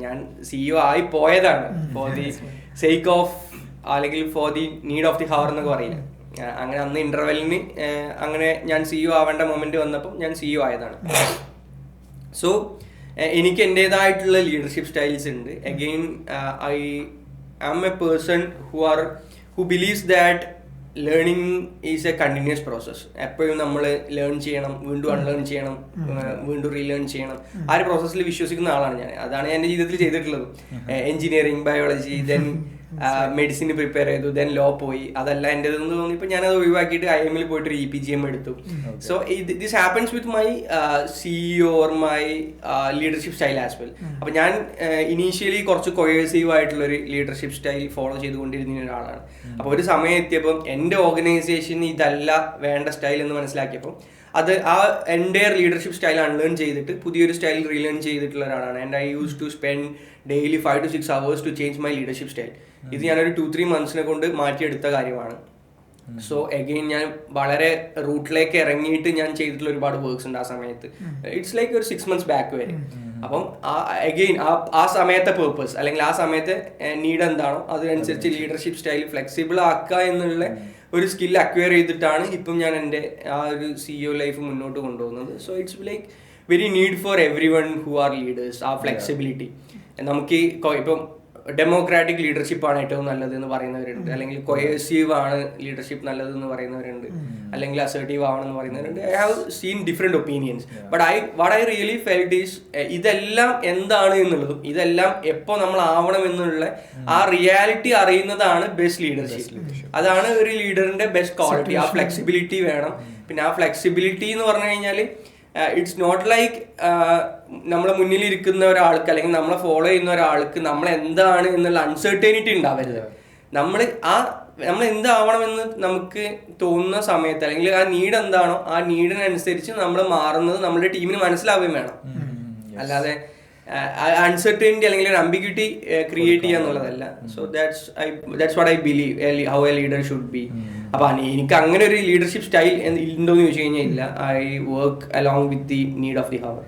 ഞാൻ CEO ആയി പോയതാണ് ഫോർ ദി സേക്ക് ഓഫ്, അല്ലെങ്കിൽ for the need of the hour എന്നൊക്കെ പറയില്ല. അങ്ങനെ അന്ന് ഇന്റർവെല്ലിന് അങ്ങനെ ഞാൻ CEO ആവേണ്ട മൊമെന്റ് വന്നപ്പോൾ ഞാൻ CEO ആയതാണ്. സോ എനിക്ക് എൻ്റെതായിട്ടുള്ള ലീഡർഷിപ്പ് സ്റ്റൈൽസ് ഉണ്ട്. Again I am a person who believes that learning is a continuous process. എപ്പോഴും നമ്മൾ ലേൺ ചെയ്യണം, വീണ്ടും അൺലേൺ ചെയ്യണം, വീണ്ടും റീലേൺ ചെയ്യണം. ആ ഒരു പ്രോസസ്സിൽ വിശ്വസിക്കുന്ന ആളാണ് ഞാൻ. അതാണ് എൻ്റെ ജീവിതത്തിൽ ചെയ്തിട്ടുള്ളത്. Engineering, biology, then medicine prepare ചെയ്തു, ദെൻ ലോ പോയി. അതല്ല എൻ്റെതെന്ന് തോന്നിയപ്പോൾ ഞാനത് ഒഴിവാക്കിയിട്ട് IIM പോയിട്ട് ഒരു EPGM എടുത്തു. So this happens with my CEO or my leadership style as well. അപ്പം ഞാൻ ഇനീഷ്യലി കുറച്ച് കൊയേഴ്സീവ് ആയിട്ടുള്ളൊരു ലീഡർഷിപ്പ് സ്റ്റൈൽ ഫോളോ ചെയ്തുകൊണ്ടിരുന്ന ഒരാളാണ്. അപ്പോൾ ഒരു സമയം എത്തിയപ്പം എൻ്റെ ഓർഗനൈസേഷൻ ഇതല്ല വേണ്ട സ്റ്റൈൽ എന്ന് മനസ്സിലാക്കിയപ്പോൾ അത് ആ എൻ്റെയർ ലീഡർഷിപ്പ് സ്റ്റൈൽ അൺലേൺ ചെയ്തിട്ട് പുതിയൊരു സ്റ്റൈൽ റീലേൺ ചെയ്തിട്ടുള്ള ഒരാളാണ്. And I use to spend daily 5 to 6 hours to change my leadership style. ഇത് ഞാനൊരു 2-3 months കൊണ്ട് മാറ്റിയെടുത്ത കാര്യമാണ്. സോ അഗെയിൻ ഞാൻ വളരെ റൂട്ടിലേക്ക് ഇറങ്ങിയിട്ട് ഞാൻ ചെയ്തിട്ടുള്ള ഒരുപാട് വർക്ക്സ് ഉണ്ട് ആ സമയത്ത്. ഇറ്റ്സ് ലൈക്ക് ഒരു 6 months ബാക്ക് വരെ. അപ്പം അഗെയിൻ ആ സമയത്തെ പേർപ്പസ് അല്ലെങ്കിൽ ആ സമയത്തെ നീഡ് എന്താണോ അതിനനുസരിച്ച് ലീഡർഷിപ്പ് സ്റ്റൈൽ ഫ്ലെക്സിബിൾ ആക്കുക എന്നുള്ള ഒരു സ്കിൽ അക്വയർ ചെയ്തിട്ടാണ് ഇപ്പം ഞാൻ എൻ്റെ ആ ഒരു CEO ലൈഫ് മുന്നോട്ട് കൊണ്ടുപോകുന്നത്. So it's like very need for every one who are leaders. ആ ഫ്ലെക്സിബിലിറ്റി നമുക്ക് ഇപ്പം ഡെമോക്രാറ്റിക് ലീഡർഷിപ്പാണ് ഏറ്റവും നല്ലത് എന്ന് പറയുന്നവരുണ്ട്, അല്ലെങ്കിൽ കൊയേഴ്സീവ് ആണ് ലീഡർഷിപ്പ് നല്ലത് എന്ന് പറയുന്നവരുണ്ട്, അല്ലെങ്കിൽ അസേർട്ടീവ് ആവണമെന്ന് പറയുന്നവരുണ്ട്. I have seen different opinions. But what I really felt is ഇതെല്ലാം എന്താണ് എന്നുള്ളതും ഇതെല്ലാം എപ്പോൾ നമ്മൾ ആവണം എന്നുള്ള ആ റിയാലിറ്റി അറിയുന്നതാണ് ബെസ്റ്റ് ലീഡർഷിപ്പ്. അതാണ് ഒരു ലീഡറിന്റെ ബെസ്റ്റ് ക്വാളിറ്റി. ആ ഫ്ലെക്സിബിലിറ്റി വേണം. പിന്നെ ആ ഫ്ലെക്സിബിലിറ്റി എന്ന് പറഞ്ഞു കഴിഞ്ഞാൽ ഇറ്റ്സ് നോട്ട് ലൈക്ക് നമ്മളെ മുന്നിലിരിക്കുന്ന ഒരാൾക്ക് അല്ലെങ്കിൽ നമ്മളെ ഫോളോ ചെയ്യുന്ന ഒരാൾക്ക് നമ്മൾ എന്താണ് എന്നുള്ള അൺസർട്ടനിറ്റി ഉണ്ടാവരുത്. നമ്മൾ എന്താവണമെന്ന് നമുക്ക് തോന്നുന്ന സമയത്ത് അല്ലെങ്കിൽ ആ നീഡ് എന്താണോ ആ നീഡിനനുസരിച്ച് നമ്മൾ മാറുന്നത് നമ്മുടെ ടീമിന് മനസ്സിലാവുകയും വേണം. അല്ലാതെ അൺസർട്ടനിറ്റി അല്ലെങ്കിൽ ഒരു അംബിഗ്യൂറ്റി ക്രിയേറ്റ് ചെയ്യുക എന്നുള്ളതല്ല. So that's what I believe how A leader should be. അപ്പൊ എനിക്ക് അങ്ങനെ ഒരു ലീഡർഷിപ്പ് സ്റ്റൈൽ ഉണ്ടോ എന്ന് ചോദിച്ചു കഴിഞ്ഞാൽ ഇല്ല. I work along with the need of the hour.